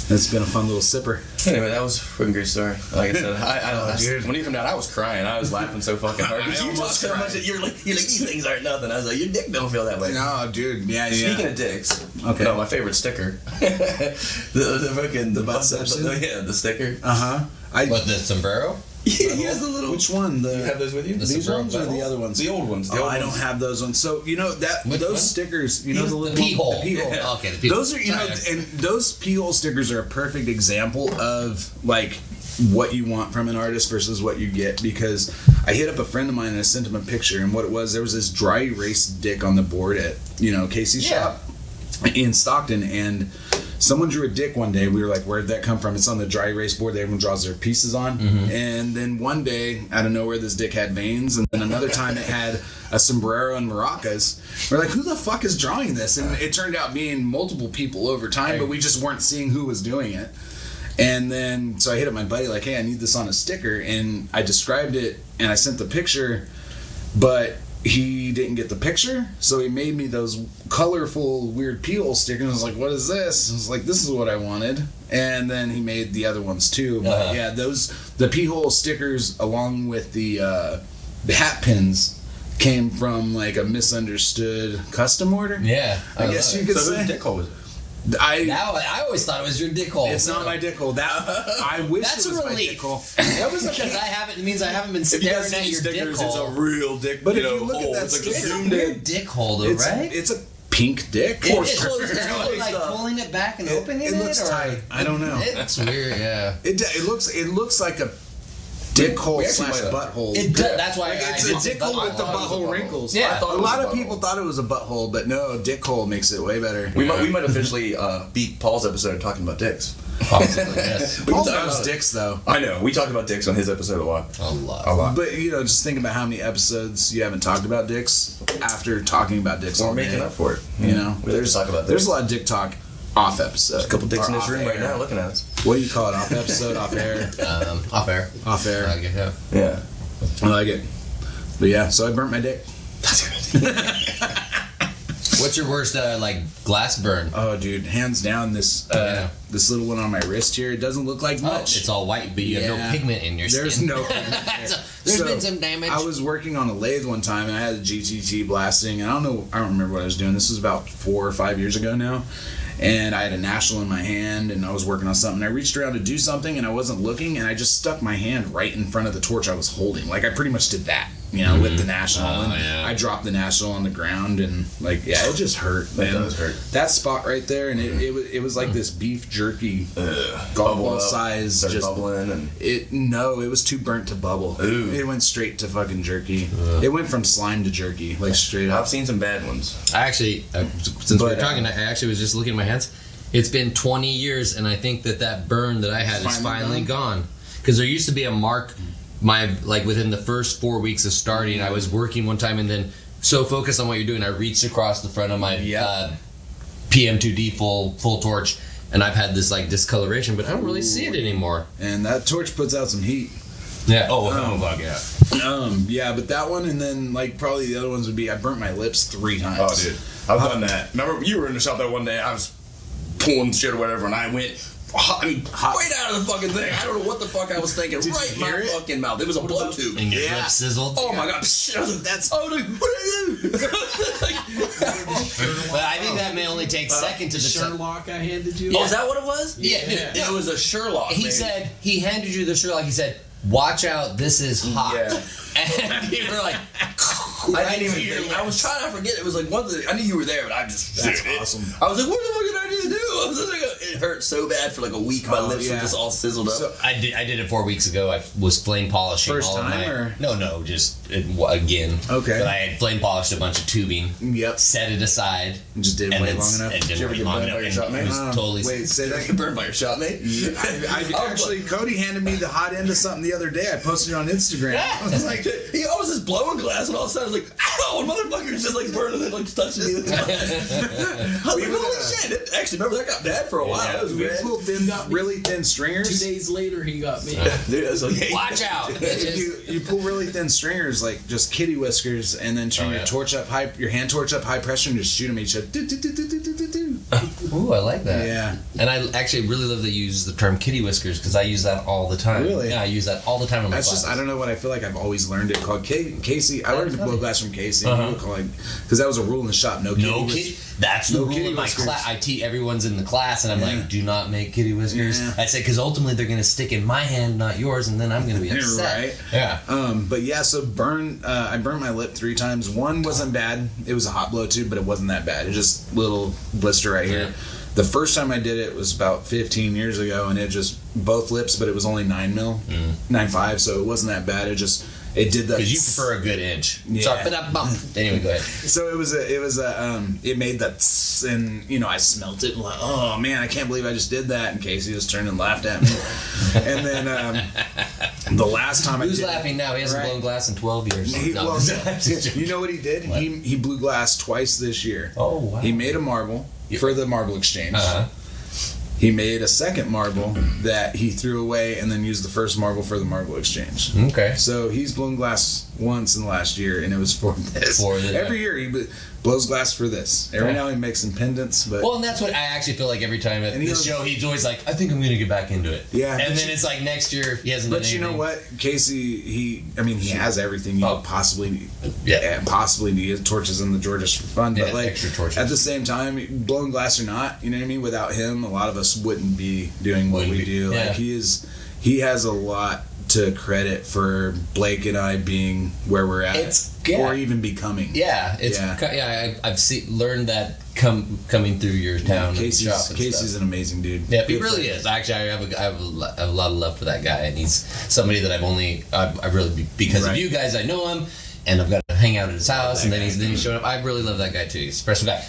It's been a fun little sipper. Anyway, that was a freaking great story. Like I said, when you come down, I was crying. I was laughing so fucking hard. You talk so much that you're like these things aren't nothing. I was like, your dick don't feel that way. No, dude. Yeah. Speaking of dicks, okay. No, my favorite sticker, the biception? the sticker. What, the sombrero? Yeah, he has the little. Which one? You have those with you? These ones or the other ones? The old ones. I don't have those ones. So those stickers. You know the pee hole. The pee hole. Yeah. Okay, the pee hole. Those are and those pee hole stickers are a perfect example of like what you want from an artist versus what you get. Because I hit up a friend of mine and I sent him a picture, and what it was, there was this dry erase dick on the board at Casey's shop in Stockton, and someone drew a dick one day. We were like, where'd that come from? It's on the dry erase board that everyone draws their pieces on. Mm-hmm. And then one day, out of nowhere, this dick had veins. And then another time it had a sombrero and maracas. We're like, who the fuck is drawing this? And it turned out being multiple people over time, but we just weren't seeing who was doing it. And then, so I hit up my buddy like, hey, I need this on a sticker. And I described it, and I sent the picture, but he didn't get the picture, so he made me those colorful, weird peel stickers. I was like, what is this? I was like, this is what I wanted. And then he made the other ones too. But yeah, the pee hole stickers along with the hat pins came from like a misunderstood custom order. Yeah. I guess you could say. Whose dick hole was it? I always thought it was your dick hole. It's not my dick hole. I wish That's it was a my relief. dick hole. It means I haven't been staring at your dick hole. It's a real dick. But if you look hole. at that It's sticker, It's a zoomed weird in. dick hole, though, right? It's a pink dick. It's like pulling it back and opening it. It looks or? tight. I don't know. It's weird, yeah. It looks like a dick hole / butthole. It does. That's why it's a dick hole with the butthole wrinkles. Yeah, a lot of people thought it was a butthole, but no, dick hole makes it way better. We might officially beat Paul's episode talking about dicks. Possibly, yes. Paul loves dicks, though. I know. We talked about dicks on his episode a lot. A lot. But just think about how many episodes you haven't talked about dicks after talking about dicks. We're making up for it. We there's talk about. There's a lot of dick talk off episode. There's a couple dicks in this room air. right now looking at us. What do you call it? Off episode, off air, Off air. off air. I like it, Yeah. I like it. But yeah, so I burnt my dick. That's good. What's your worst glass burn? Oh, dude, hands down, this little one on my wrist here. It doesn't look like much. It's all white, but you have no pigment in your skin. There's no pigment there. There's been some damage. I was working on a lathe one time, and I had a GTT blasting, and I don't remember what I was doing. This was about 4 or 5 years ago now. And I had a national in my hand, and I was working on something. I reached around to do something, and I wasn't looking, and I just stuck my hand right in front of the torch I was holding. Like, I pretty much did that, with the national. I dropped the national on the ground, and, it just hurt. It does hurt. That spot right there, and it was like this beef jerky golf ball size. Started Just bubbling, and it was too burnt to bubble. Ooh. It went straight to fucking jerky. It went from slime to jerky, straight up. I've seen some bad ones. I actually, since we're talking, I actually was just looking at my hands. It's been 20 years, and I think that burn that I had is finally gone. Because there used to be a mark, within the first 4 weeks of starting, I was working one time, and then so focused on what you're doing, I reached across the front of my PM2D full torch, and I've had this discoloration, but I don't really see it anymore. And that torch puts out some heat. Yeah. Fuck yeah. Yeah, but that one, and then probably the other ones would be I burnt my lips 3 times. Oh, dude, I've done that. Remember, you were in the shop that one day. I was pulling shit or whatever, and I went hot, right out of the fucking thing. I don't know what the fuck I was thinking. Right in my fucking mouth. It was a blow tube. And your lips sizzled. Oh my god! I was like, that's. Oh, dude, what are you? But I think that may only take second to the Sherlock I handed you. Oh, is that what it was? Yeah. It was a Sherlock. He said he handed you the Sherlock. He said, "Watch out, this is hot." Yeah. And you were like, I didn't even think. I was trying to forget. It was one of the. I knew you were there, but I just. That's awesome. I was like, what the fuck did I just do? I was just it hurt so bad for a week. My lips were just all sizzled up. So, I did it 4 weeks ago. I was flame polishing. First all of time, my, or? No, just again. Okay. But I had flame polished a bunch of tubing. Yep. Set it aside. Just didn't wait long enough. And Did you ever get long burned enough. by your And shop, man? it was totally. Wait, say that. Get burned by your shot, mate. Actually, Cody handed me the hot end of something the other day. I posted it on Instagram. I was like, he always is blowing glass, and all of a sudden I was like, ow, motherfucker's just burning and touching me. I was like, holy shit. Actually, remember that got bad for a while. It was we red. pulled really thin stringers. 2 days later, he got me. Dude, I was like, hey. Watch out! You pull really thin stringers, just kitty whiskers, and then turn your hand torch up high pressure, and just shoot them each other. Ooh, I like that. Yeah. And I actually really love that you use the term kitty whiskers because I use that all the time. Really? Yeah, I use that all the time in my That's classes. just, I don't know what I feel like I've always learned it called Casey. I learned to blow glass from Casey. Uh-huh. And he would call it, because that was a rule in the shop. No kitty. That's the no rule kitty in my whiskers. class. I teach everyone's in the class, and I'm like, do not make kitty whiskers. Yeah. I say because ultimately they're going to stick in my hand, not yours, and then I'm going to be upset. Right. Yeah. But yeah, so I burned my lip 3 times. One wasn't bad. It was a hot blow too, but it wasn't that bad. It just little blister right here. Yeah. The first time I did it was about 15 years ago, and it just both lips, but it was only 9 mil, 9.5, so it wasn't that bad. It did that Because you prefer a good inch. Yeah. Sorry, but anyway, go ahead. So it made that tss, and I smelt it and like, oh man, I can't believe I just did that. And Casey just turned and laughed at me. And then the last time Who's I did laughing now? He hasn't Right. blown glass in 12 years. No. You know what he did? What? He blew glass twice this year. Oh, wow. He made a marble for the marble exchange. Uh-huh. He made a second marble that he threw away and then used the first marble for the marble exchange. Okay. So he's blown glass once in the last year, and it was for this. Every year he blows glass for this. Every now he makes some pendants, but Well, and that's what I actually feel like every time at this show, he's always like, I think I'm going to get back into it. Yeah, And but then it's like next year, he hasn't done But you anything. know what, Casey? He has everything you could possibly need. He has torches in the Georges for fun, but like extra torches. at the same time, blowing glass or not, you know what I mean. Without him, a lot of us wouldn't be doing what we do. Yeah. Like he has a lot to credit for Blake and I being where we're at, or even becoming. Yeah, I've learned that coming through your town. Casey's an amazing dude. Yeah, he really is. Actually, I have a lot of love for that guy, and he's somebody that I really because of you guys I know him, and I've got to hang out at his house, and then he's showing up. I really love that guy too. He's a special guy.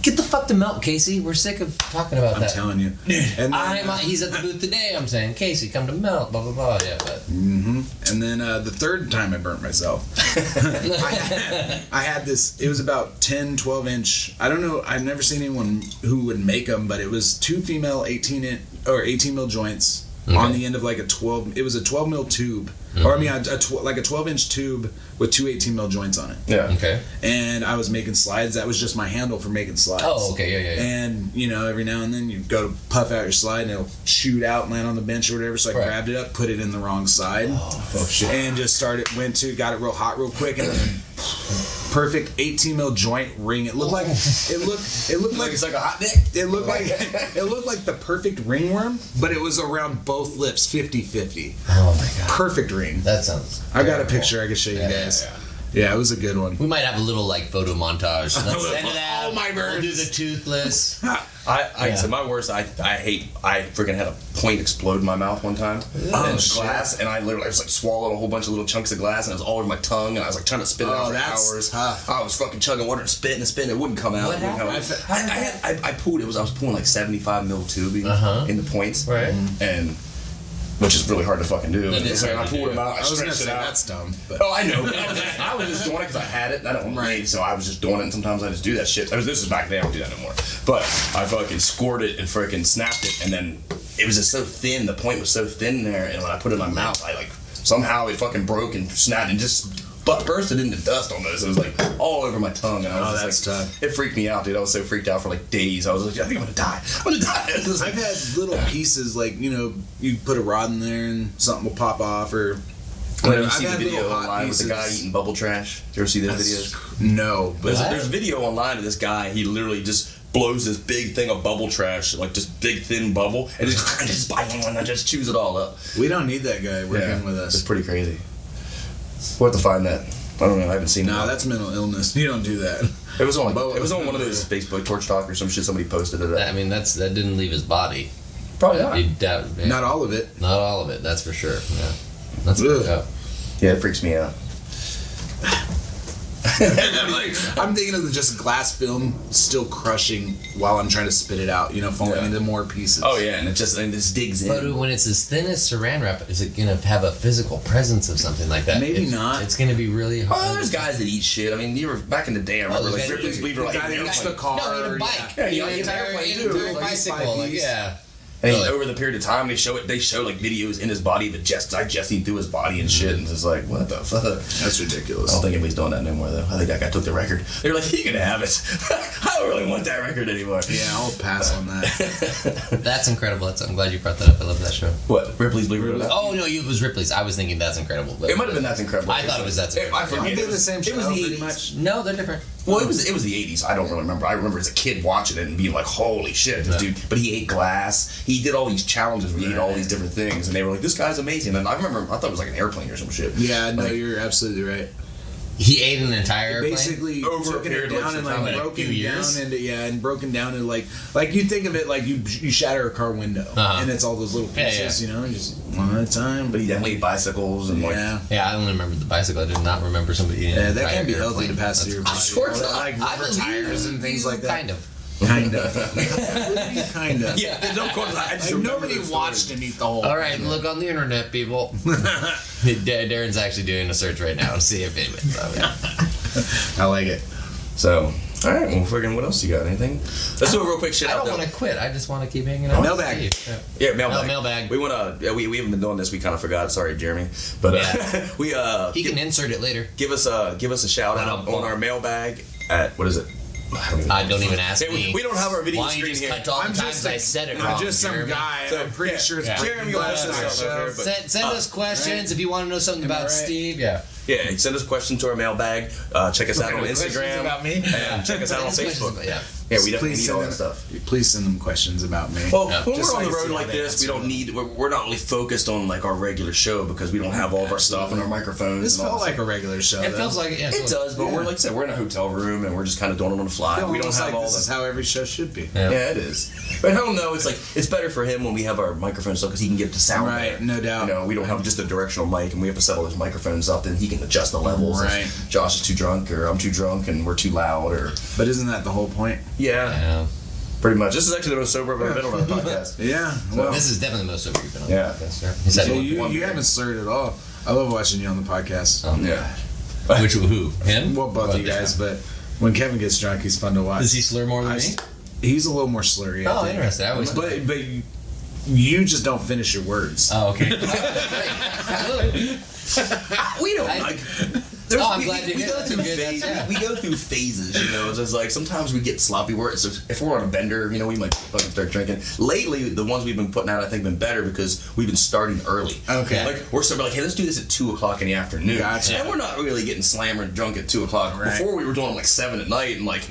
Get the fuck to melt, Casey. We're sick of talking about that. I'm telling you. And then, he's at the booth today. I'm saying, Casey, come to melt. Blah blah blah. Yeah, but. And then the third time I burnt myself, I had this. It was about 10, 12 inch. I don't know. I've never seen anyone who would make them, but it was 2 female 18 mil joints on the end of like a 12. It was a 12 mil tube, or I mean, like a 12 inch tube with 2 18 mil joints on it. Yeah. Okay. And I was making slides. That was just my handle for making slides. Oh, okay, yeah. And every now and then you go to puff out your slide and it'll shoot out and land on the bench or whatever. So I grabbed it up, put it in the wrong side, and just got it real hot real quick, and then perfect 18 mil joint ring. It looked like it's like a hot dick. It looked like the perfect ringworm, but it was around both lips, 50-50. Oh my god. Perfect ring. That sounds. I got a picture I can show you guys. Yeah, it was a good one. We might have a little photo montage. Let's send it out. Oh my birds. We'll do the toothless. I said my worst. I freaking had a point explode in my mouth one time. Glass, and I literally was like swallowed a whole bunch of little chunks of glass, and it was all over my tongue, and I was like trying to spit it out for hours. Tough. I was fucking chugging water and spitting, it wouldn't come out. What happened? I was pulling like 75 mil tubing in the points, right? And which is really hard to fucking do. So I pulled them out. I was gonna stretched say it out. that's dumb. But. Oh, I know. I was just doing it because I had it. And I don't read, so I was just doing it. And sometimes I just do that shit. This is back then. I don't do that no more. But I fucking scored it and freaking snapped it, and then it was just so thin. The point was so thin there, and when I put it in my mouth, somehow it fucking broke and snapped and just bursted into dust almost. It was like all over my tongue. And I was that's tough. It freaked me out, dude. I was so freaked out for like days. I was like, I think I'm gonna die. I've had little pieces like you put a rod in there and something will pop off or. You see the video online with the guy eating bubble trash? Did you ever see those videos? No, but there's a video online of this guy. He literally just blows this big thing of bubble trash, like just big thin bubble, and just chews it all up. We don't need that guy working with us. It's pretty crazy. We'll have to find that. I don't know. I haven't seen it. No, that's mental illness. You don't do that. It was on one of those Facebook Torch Talk or some shit. Somebody posted it. I mean, that didn't leave his body. Probably not. Not all of it. Not all of it. That's for sure. Yeah. That's fucked up. Yeah, it freaks me out. I'm thinking of just glass film still crushing while I'm trying to spit it out, falling into more pieces. Oh yeah, and it just digs in. But when it's as thin as saran wrap, is it going to have a physical presence of something like that? Maybe not. It's going to be really hard. Oh, there's guys that eat shit. I mean, you were back in the day. I remember Ripley's Lever like the car. No, he had a bike. Yeah, he had an airplane too. Bicycle. Yeah. And over the period of time, they show like videos in his body that just digesting through his body and shit, and it's just like, what the fuck? That's ridiculous. I don't think anybody's doing that anymore, though. I think that guy took the record. They were like, you can have it. I don't really want that record anymore. Yeah, I'll pass on that. That's incredible. I'm glad you brought that up. I love that show. What? Ripley's Believe It or Not? Oh, no, it was Ripley's. I was thinking That's Incredible. But It might have been That's Incredible. I thought it was That's Incredible. I forget. Aren't they the same show? It was the pretty 80s. much. No, they're different. Well, it was the 80s. I don't really remember. I remember as a kid watching it and being like, holy shit, this dude. But he ate glass. He did all these challenges where he ate all these different things. And they were like, this guy's amazing. And I thought it was like an airplane or some shit. Yeah, no, Like, you're absolutely right. He ate an entire airplane? Basically Over a took it period of, down like, and some like time, broken a few years? down into and broken down into like you think of it like you shatter a car window and it's all those little pieces, you know, just one at a time. But he definitely ate bicycles and like. Yeah, I only remember the bicycle. I did not remember somebody eating Yeah, an that entire can be healthy airplane. to pass through your body. sure it's not. Like I rubber believe tires and things you, like that. Kind of. Kind of. Kind of. Yeah, don't quote us. I just Like remember nobody this watched story. him eat the whole. All right, look on the internet, people. Darren's actually doing a search right now to see if it. I like it. So, all right. Well, friggin', what else you got? Anything? Let's do a real quick shit I out don't there. want to quit. I just want to keep hanging out. Mailbag. Yeah, mailbag. Mailbag. We want to. We haven't been doing this. We kind of forgot. Sorry, Jeremy. But we He can insert it later. give us a shout out on our mailbag at what is it? I don't even ask Hey, me. we don't have our video Why don't you screen just here. cut all the I'm times just I said it I'm wrong. just some Jeremy. guy. So, I'm pretty sure it's Jeremy will post this up there, but Send us questions if you want to know something about right? Steve. Yeah. yeah, send us a question to our mailbag. Check us out on Instagram about me. and check us out on Send us Facebook. questions, yeah. Yeah, we definitely Please need send all them that stuff. Please send them questions about me. Well, Yeah. when Just we're on so the I road see like how they this, we answer don't them. need. We're not really focused on like our regular show because we don't have all of our stuff and our microphones. This and all felt that like a regular show. It though. feels like it. Yeah, It does, but we're like I said, we're in a hotel room and we're just kind of doing it on the fly. Feel We don't almost have like all this is the. how every show should be. Yeah. Yeah, it is. But I don't know. It's like it's better for him when we have our microphones stuff because he can get the sound Right, better. no doubt. You know, we don't have just a directional mic and we have to set all those microphones up. Then he can adjust the levels. Right. If Josh is too drunk or I'm too drunk and we're too loud or But isn't that the whole point? Yeah. pretty much. This is actually the most sober I've ever been on our podcast. Yeah. Well, This is definitely the most sober you've been on. Yeah. The podcast, yeah. Is that so one? you haven't slurred at all. I love watching you on the podcast. Yeah. Which who? Him? Well, both of you guys, but when Kevin gets drunk, he's fun to watch. Does he slur more than me? He's a little more slurry. I Oh, think. interesting. I always. But you just don't finish your words. Oh, okay. We don't like. I'm glad to we hear go that. through Good, phases. yeah. We go through phases, you know. It's just like sometimes we get sloppy words. So if we're on a bender, you know, we might fucking start drinking. Lately, the ones we've been putting out, I think, been better because we've been starting early. Okay. Like we're starting like, hey, let's do this at 2:00 in the afternoon. Gotcha. And we're not really getting slammered drunk at 2:00. Right. Before we were doing them like 7 at night and like.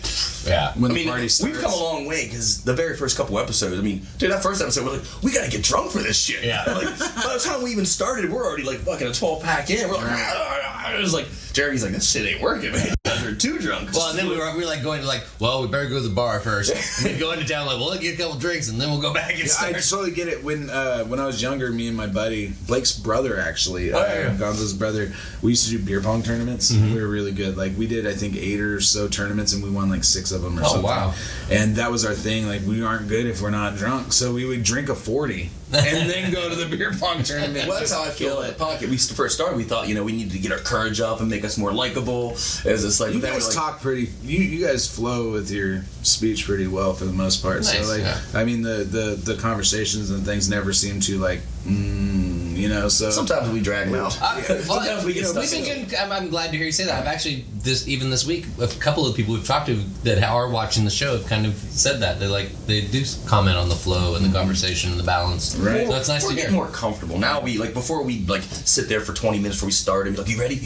Yeah. When I the mean, party starts. we've come a long way because the very first couple episodes. I mean, dude, that first episode, we're like, we gotta get drunk for this shit. Yeah. Like, by the time we even started, we're already like fucking a 12-pack in. We're like, it was like, Jeremy's like, this shit ain't working, man. You're too drunk. Well, and then we were like going to like, well, we better go to the bar first. And then go into town like, well, let's get a couple drinks and then we'll go back and I start. totally get it. When I was younger, me and my buddy, Blake's brother actually, Gonzo's brother, we used to do beer pong tournaments. We were really good. Like we did, I think 8 or so tournaments, and we won like 6 of them or something. Wow. And that was our thing. Like we aren't good if we're not drunk, so we would drink a 40 and then go to the beer pong tournament. Well, that's how I feel at the pocket. We first started, we thought, you know, we needed to get our courage up and make us more likable. As it's like, You then guys we're like, talk pretty. You guys flow with your speech pretty well for the most part. Nice, so like, yeah. I mean, the conversations and things never seem to like, you know. So sometimes we drag them out. Sometimes we get stuck we've been in getting, I'm glad to hear you say that. I've actually even this week, a couple of people we've talked to that are watching the show have kind of said that they do comment on the flow and the conversation and the balance. Right. So it's nice We're to hear. getting more comfortable now. We like before we like sit there for 20 minutes before we start and be like, you ready?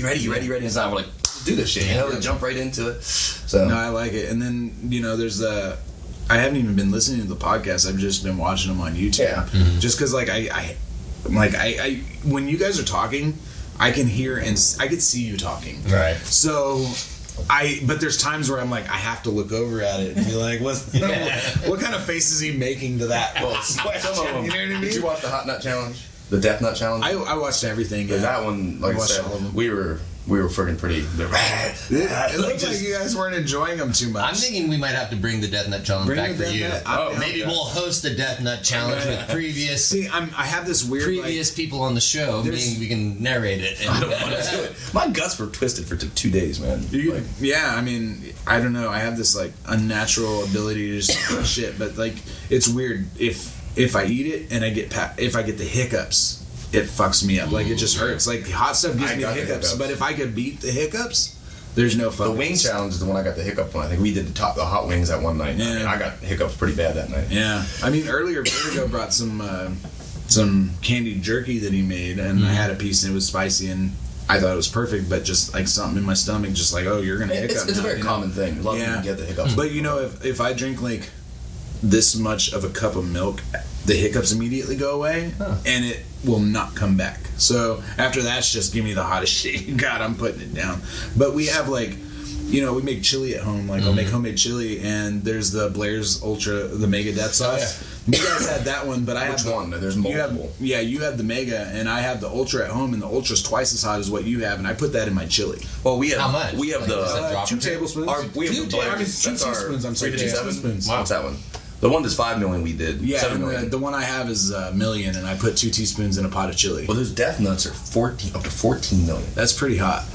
And it's now we're like, let's do this shit. You know, jump right into it. So no, I like it. And then you know, there's I haven't even been listening to the podcast. I've just been watching them on YouTube. Yeah. Just because like I when you guys are talking, I can hear and I could see you talking. Right. So. But there's times where I'm like, I have to look over at it and be like, what kind of face is he making to that? well, some of them. You know what I mean? Did you watch the Hot Nut Challenge? The Death Nut Challenge? I watched everything. Yeah, that one, like I watched said, all of them. we were friggin' pretty. Yeah, it looked like you guys weren't enjoying them too much. I'm thinking we might have to bring the Death Nut Challenge Bring back the for Death you. Nut. Maybe we'll host the Death Nut Challenge with previous See, I have this weird people on the show. Meaning we can narrate it. I don't want to do it. My guts were twisted for 2 days, man. Like, yeah, I mean, I don't know. I have this like unnatural ability to just shit, but like it's weird. If if I eat it and if I get the hiccups, it fucks me up. Like, it just hurts. Like, hot stuff gives me hiccups. But if I could beat the hiccups, there's no fucking... The wing challenge is the one I got the hiccup one. I think we did the hot wings that one night. Yeah. I mean, I got hiccups pretty bad that night. Yeah. I mean, earlier, Vertigo brought some candied jerky that he made, and I had a piece, and it was spicy, and I thought it was perfect, but just, like, something in my stomach, just like, oh, you're going to hiccup. It's a very common thing. A lot of people get the hiccups. But, you know, if I drink, like, this much of a cup of milk, the hiccups immediately go away, and it will not come back. So after that's just give me the hottest shit. God, I'm putting it down. But we have, like, you know, we make chili at home. Like, I'll make homemade chili, and there's the Blair's Ultra, the Mega Death Sauce. You guys had that one, but I have... Which one? There's multiple. You had the Mega, and I have the Ultra at home, and the Ultra's twice as hot as what you have, and I put that in my chili. Well, we have... How much? We have the... 2 tablespoons. We have the Blair's... I mean, 2 teaspoons. I'm sorry, 2 teaspoons. Wow. What's that one? The one that's 5 million we did. Yeah, 7 and million. the one I have is a million, and I put 2 teaspoons in a pot of chili. Well, those death nuts are up to 14 million. That's pretty hot.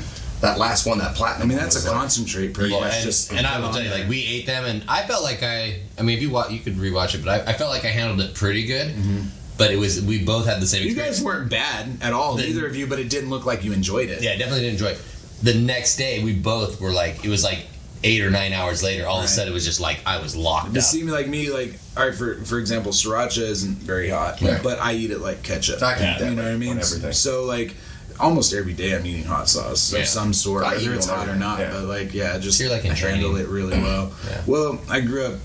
That last one, that platinum. I mean, that's a concentrate pretty much. And I will tell you, like, we ate them, and I felt like I mean, if you watch, you could rewatch it, but I felt like I handled it pretty good. Mm-hmm. But we both had the same experience. You guys weren't bad at all, neither of you, but it didn't look like you enjoyed it. Yeah, definitely didn't enjoy it. The next day, we both were like, it was like 8 or 9 hours later, all of a sudden it was just like I was locked But up. see, like me, like, all right, for example, sriracha isn't very hot, but I eat it like ketchup. I can eat that, you know what I mean? everything. So, like, almost every day I'm eating hot sauce of some sort, I whether eat it's one hot or every not. day. But, like, just You're like in handle training. it really well. Yeah. Well, I grew up,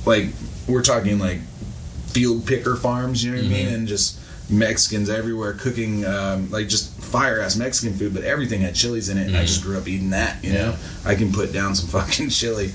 like, we're talking, like, field picker farms, you know what I mean? And just Mexicans everywhere cooking, like, just fire-ass Mexican food, but everything had chilies in it, and I just grew up eating that, you know? I can put down some fucking chili.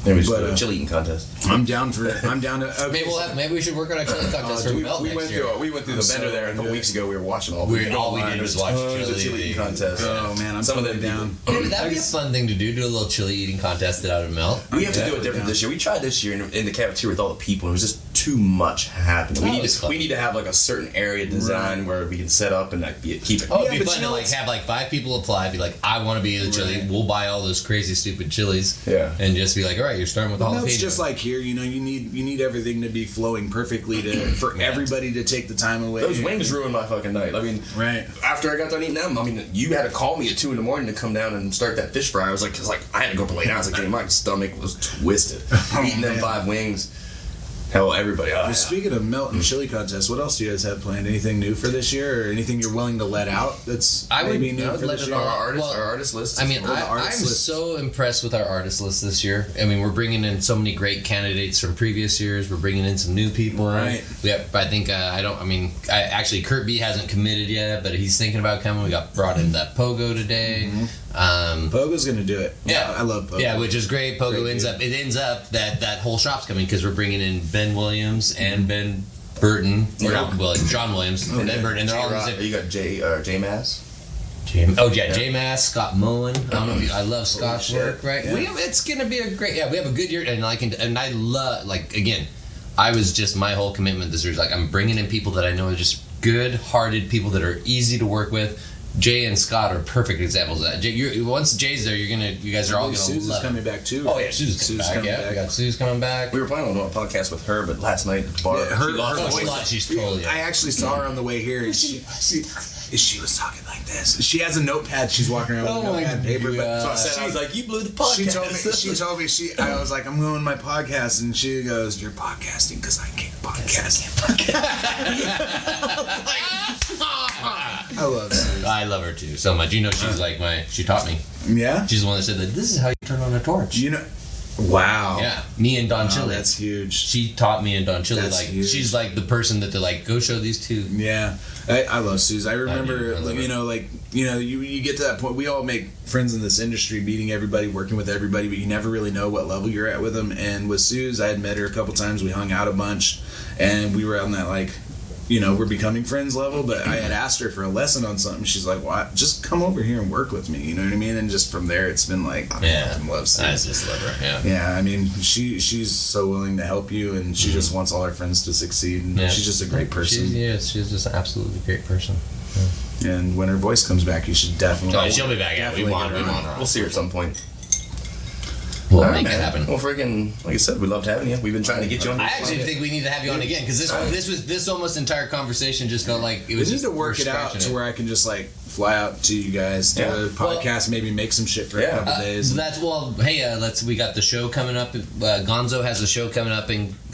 Maybe we should do a chili eating contest. I'm down to... Okay, Maybe we should work on a chili contest for Melt next year. We went through the vendor there a couple weeks ago. We were watching all All we did was watch chili eating contest. Oh, man, I'm Some of totally them down. Dude, that'd be a fun thing to do a little chili eating contest out of Melt. We have to do it different this year. We tried this year in the cafeteria with all the people. It was just too much happening. We need to have like a certain area design where we can set up and like keep it. Oh, it'd be fun to like have like 5 people apply. Be like, I want to be the chili. We'll buy all those crazy stupid chilies. Yeah. And just be like, all right, you're starting with all the It's just like here, you know, you need everything to be flowing perfectly for everybody to take the time away. Those wings ruined my fucking night. I mean, after I got done eating them, I mean, you had to call me at 2 a.m. to come down and start that fish fry. I was like, I had to go up and lay down. I was like, my stomach was twisted. Eating them 5 wings. Hell, everybody. Well, speaking of Melt and chili contest, what else do you guys have planned? Anything new for this year, or anything you're willing to let out that's maybe new for this year? Our artist list. I mean, I'm so impressed with our artist list this year. I mean, we're bringing in so many great candidates from previous years. We're bringing in some new people. Right. We have, I think, actually, Kurt B hasn't committed yet, but he's thinking about coming. We got brought in that Pogo today. Pogo's gonna do it. Yeah, I love Pogo. Yeah, which is great. Pogo ends up that whole shop's coming because we're bringing in Ben Williams and Ben Burton, John Williams, and Ben Burton, and they're all in the same. You got J Mass. J Mass, Scott Moen. I don't know if I love Scott's work, right? Yeah. It's gonna be a great. Yeah, we have a good year, and I love again. I was just my whole commitment this year is like I'm bringing in people that I know are just good-hearted people that are easy to work with. Jay and Scott are perfect examples of that. Once Jay's there, you guys are all going to love. Suze is coming back too. Oh yeah, Suze coming back. We got Suze coming back. We were planning on doing a podcast with her, but last night at the bar, she's totally. I actually saw her on the way here. And she was talking like this. She has a notepad. She's walking around with a notepad and paper. But so I was like, "You blew the podcast." She told me. I was like, "I'm going to my podcast," and she goes, "You're podcasting because I can't podcast." I love Suze. I love her too so much. You know, she's like she taught me. Yeah. She's the one that said that this is how you turn on a torch. You know. Wow. Yeah. Me and Don Chili. That's huge. She taught me and Don Chili. That's huge. She's like the person that they're like, go show these two. Yeah. I love Suze. I remember, you get to that point. We all make friends in this industry, meeting everybody, working with everybody, but you never really know what level you're at with them. And with Suze, I had met her a couple times. We hung out a bunch, and we were on that we're becoming friends level. But I had asked her for a lesson on something. She's like, "Well, just come over here and work with me." You know what I mean? And just from there, it's been like, I love Suze. I just love her. Yeah. Yeah. I mean, she's so willing to help you, and she just wants all her friends to succeed. And she's just a great person. She's just an absolutely great person. Yeah. And when her voice comes back, you should definitely. She'll be back. Yeah, we want her. We'll see her at some point. We'll make it happen. Well, freaking, like I said, we loved having you. We've been trying to get you on. I actually think we need to have you on again because this almost entire conversation just felt like it was. We need to work it out to where I can just like fly out to you guys, do a podcast, maybe make some shit for a couple days. We got the show coming up. Gonzo has a show coming up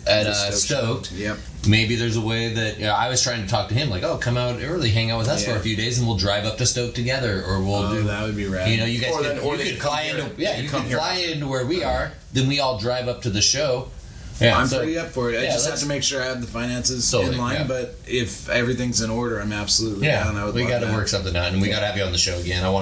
at Stoked. Yep. Maybe there's a way that I was trying to talk to him, like, come out early, hang out with us for a few days, and we'll drive up to Stoked together, or we'll do. That would be rad. You guys could fly into where we are. Then we all drive up to the show. Yeah, I'm pretty up for it. I just have to make sure I have the finances in line. But if everything's in order, I'm absolutely down. We got to work something out, and we got to have you on the show again. I we'll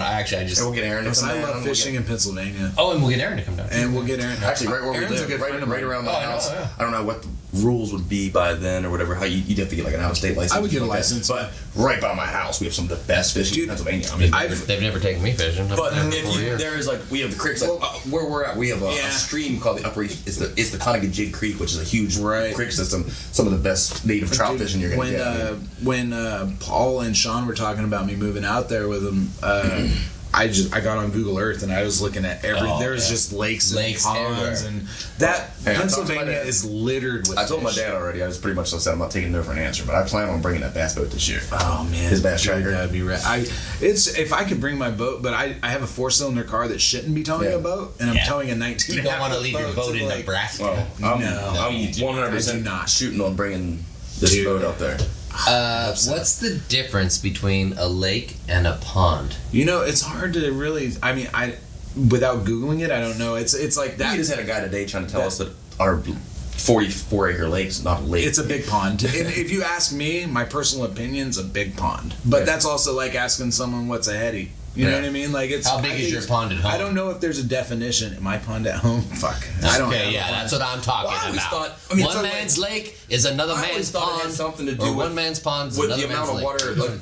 get Aaron to come down. I love fishing in Pennsylvania. Oh, and we'll get Aaron to come down. And we'll get Aaron. Actually, right where we live, right around my house. I don't know what the rules would be by then or whatever. How you'd have to get like an out-of-state license. I would get a license, but right by my house, we have some of the best fishing in Pennsylvania. I mean, they've never taken me fishing. But there is like we have the creeks like where we're at. We have a stream called the Upper East. It's the Conegajigue Creek, which is a huge creek system. Some of the best native trout fishing you're gonna get. When Paul and Sean were talking about me moving out there with them, I got on Google Earth and I was looking at there's just lakes and ponds everywhere. And that Pennsylvania is littered with. I told my dad already. I was pretty much said I'm not taking no for an answer, but I plan on bringing that bass boat this year. Oh man, his bass tracker. That'd be rad. If I could bring my boat, but I have a 4-cylinder car that shouldn't be towing a boat, and I'm towing a 19. You don't want to leave your boat in Nebraska. I'm 100% not shooting on bringing this boat out there. What's the difference between a lake and a pond? It's hard to really. I mean, without googling it, I don't know. It's like that. We just had a guy today trying to tell us that our 44-acre lake's not a lake. It's a big pond. If you ask me, my personal opinion's a big pond. But that's also like asking someone what's a heady. You know what I mean? Like how big is your pond at home? I don't know if there's a definition. My pond at home? Fuck. I don't. Okay, that's what I'm talking about. One man's lake is another man's pond. Had something to do with one man's pond is with another the amount man's of water, lake.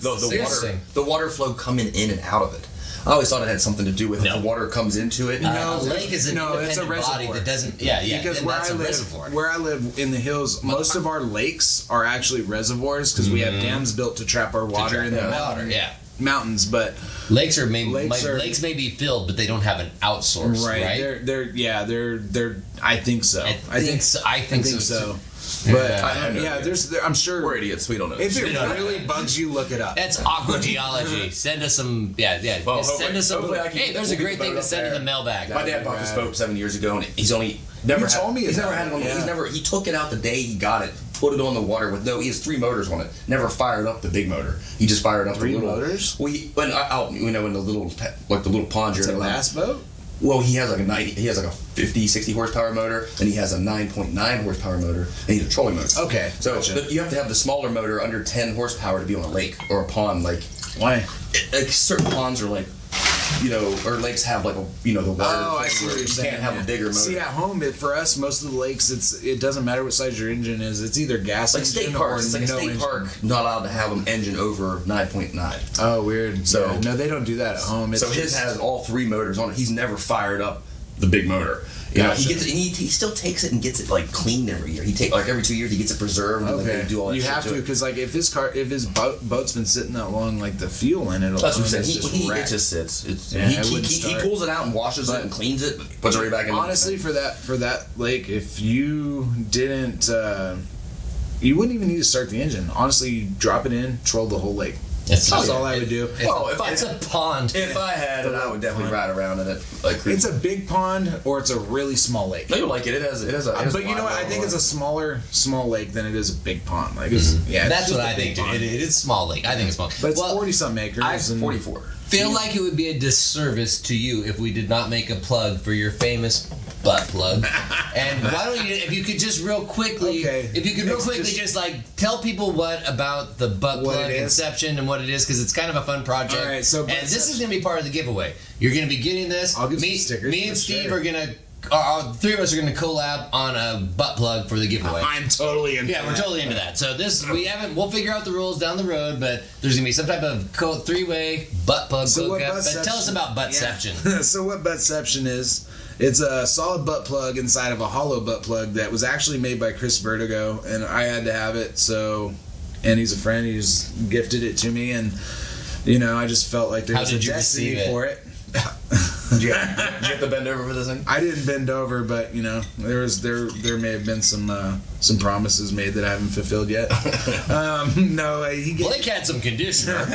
the water flow coming in and out of it. I always thought it had something to do with if the water comes into it. A lake is an independent body that doesn't. Because where I live in the hills, most of our lakes are actually reservoirs because we have dams built to trap our water in the mountains. But lakes may be filled, but they don't have an outsource. Right? They're. I think so. I think so. But I'm sure we're idiots. We don't know. If it really bugs you, look it up. That's aquageology. Send us some. Well, send us some. Hey, there's a great thing to send to the mailbag. My dad bought this boat 7 years ago, and he's only never. He's never had it on. He took it out the day he got it. Put it on the water with he has 3 motors on it. Never fired up the big motor. He just fired up 3 the little motors. In the little pond. It's a bass boat. Well, he has like a 50, 60 horsepower motor, and he has a 9.9 horsepower motor, and he's a trolling motor. Okay. So you have to have the smaller motor under 10 horsepower to be on a lake or a pond. Like, why? Like certain ponds are like, or lakes have like the water. Oh, I see what you're saying. You can't have a bigger motor. See, at home, for us, most of the lakes, it doesn't matter what size your engine is. It's either gas like engine state parks. or It's like no a state engine. park, not allowed to have an engine over 9.9. Oh, weird. So no, they don't do that at home. So his has all 3 motors on it. He's never fired up the big motor. He gets it. He still takes it and gets it like cleaned every year. Every 2 years he gets it preserved. And they do all that. You have to because like if his boat's been sitting that long, like the fuel in it. That's what I'm saying. It just sits. He pulls it out and washes it and cleans it, puts it right back in. Honestly, for that lake, if you didn't, you wouldn't even need to start the engine. Honestly, you drop it in, troll the whole lake. That's all I would do. It's a pond. If I had it, I would definitely ride around in it. It's a big pond or it's a really small lake. No, you like it. It has but you know what? I think it's a small lake than it is a big pond. Like that's what I think. It is small lake. I think it's small. But it's 40-something acres. 44. Feel like it would be a disservice to you if we did not make a plug for your famous butt plug. And why don't you, if you could just real quickly, just like tell people what about the butt plug inception and what it is, because it's kind of a fun project. All right, so this is going to be part of the giveaway. You're going to be getting this. I'll give some stickers. Me and Steve are going to. Our 3 of us are going to collab on a butt plug for the giveaway. I'm totally into that. Yeah, we're totally into that. So we'll figure out the rules down the road, but there's going to be some type of 3-way butt plug. But tell us about buttception. So what buttception is, it's a solid butt plug inside of a hollow butt plug that was actually made by Chris Vertigo, and I had to have it, and he's a friend, he just gifted it to me, and I just felt like there was a destiny for it. Did you have to bend over for this thing? I didn't bend over, but there may have been some promises made that I haven't fulfilled yet. Blake had some conditioner.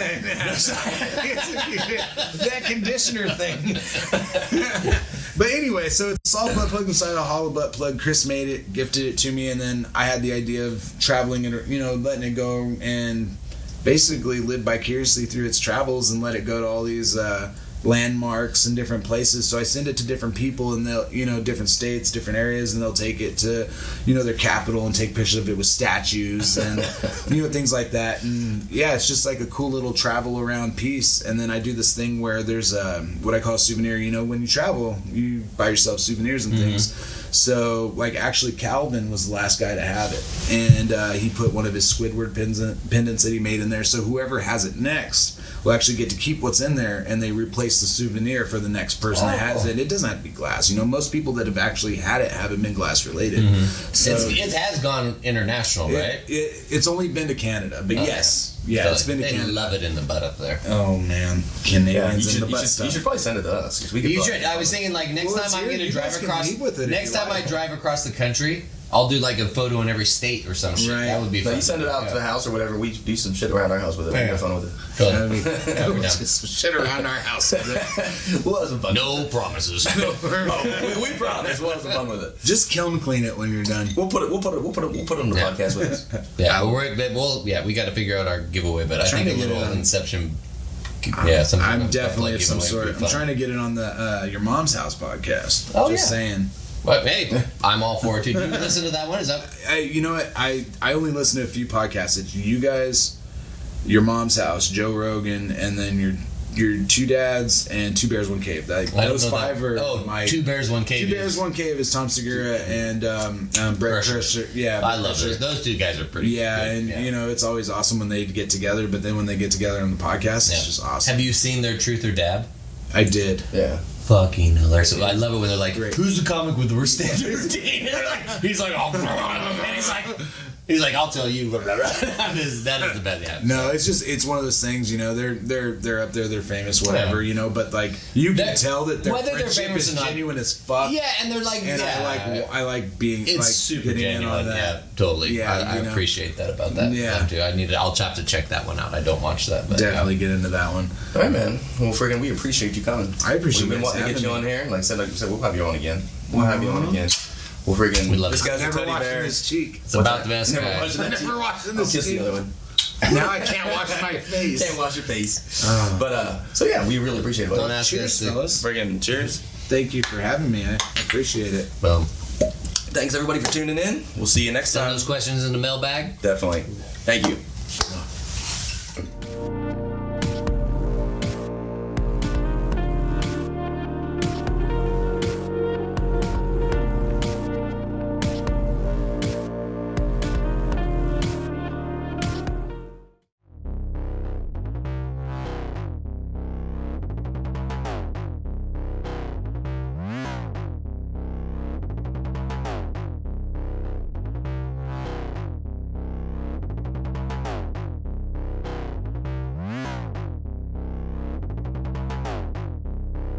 That conditioner thing. But anyway, so it's a soft butt plug inside a hollow butt plug. Chris made it, gifted it to me, and then I had the idea of traveling and letting it go and basically live vicariously through its travels and let it go to all these landmarks and different places. So I send it to different people and they'll different states, different areas, and they'll take it to their capital and take pictures of it with statues and things like that. And yeah, it's just like a cool little travel around piece. And then I do this thing where there's what I call a souvenir. When you travel, you buy yourself souvenirs and things. So, actually, Calvin was the last guy to have it. And he put one of his Squidward pendants that he made in there. So whoever has it next will actually get to keep what's in there, and they replace the souvenir for the next person that has it. It doesn't have to be glass. Most people that have actually had it haven't been glass related. So it has gone international, right? It's only been to Canada, but yes. Yeah, it's been to Canada. They love it in the butt up there. Oh, man. Canadians in the butt stuff. You should probably send it to us. You should. I was thinking, next time I'm going to drive across... Next time I drive across the country, I'll do a photo in every state or some shit. Right. That would be fun. You send it out to the house or whatever. We do some shit around our house with it. We have fun with it. Some shit around our house with it. We'll have some fun. No promises. We promise. We'll have some fun with it. Just kiln clean it when you're done. We'll put it on the podcast with us. We got to figure out our giveaway, but I think a little Inception. I'm definitely of some sort. I'm trying to get it on the Your Mom's House podcast. Just saying. But hey, I'm all for it too. Do you listen to that one? Is that? You know what? I only listen to a few podcasts. It's you guys, Your Mom's House, Joe Rogan, and then your two dads and Two Bears One Cave. Those five are my Two Bears One Cave. Two Bears One Cave is Tom Segura and Brett Crusher. Yeah, I love those. Those two guys are pretty. Yeah, good. And it's always awesome when they get together. But then when they get together on the podcast, it's just awesome. Have you seen their Truth or Dab? I did. Yeah. Fucking hilarious. I love it when they're like, "Who's the comic with the worst stand-up routine?" He's like, "Oh," and he's like, "I'll tell you." That is the best. Yeah. No, it's one of those things. They're up there, they're famous, whatever. But you can tell that their whether they're famous is or not, genuine as fuck. Yeah, and they're like, and I like being super genuine. On that. Yeah, totally. Yeah, I appreciate that about that. Yeah, too. I'll have to check that one out. I don't watch that, but definitely get into that one. All right, man. Well, friggin', we appreciate you coming. I appreciate. We've been wanting to get you on here. Like I said, we'll have you on again. We'll have you on again. Well, friggin', we love this guy's never a teddy bear. His cheek. It's about the best guy. Never watching this. Kiss the other one. Now I can't wash my face. Can't wash your face. But so yeah, we really appreciate it. Don't ask cheers, fellas. Friggin' cheers. Thank you for having me. I appreciate it. Boom. Thanks everybody for tuning in. We'll see you next time. Send those questions in the mailbag. Definitely. Thank you.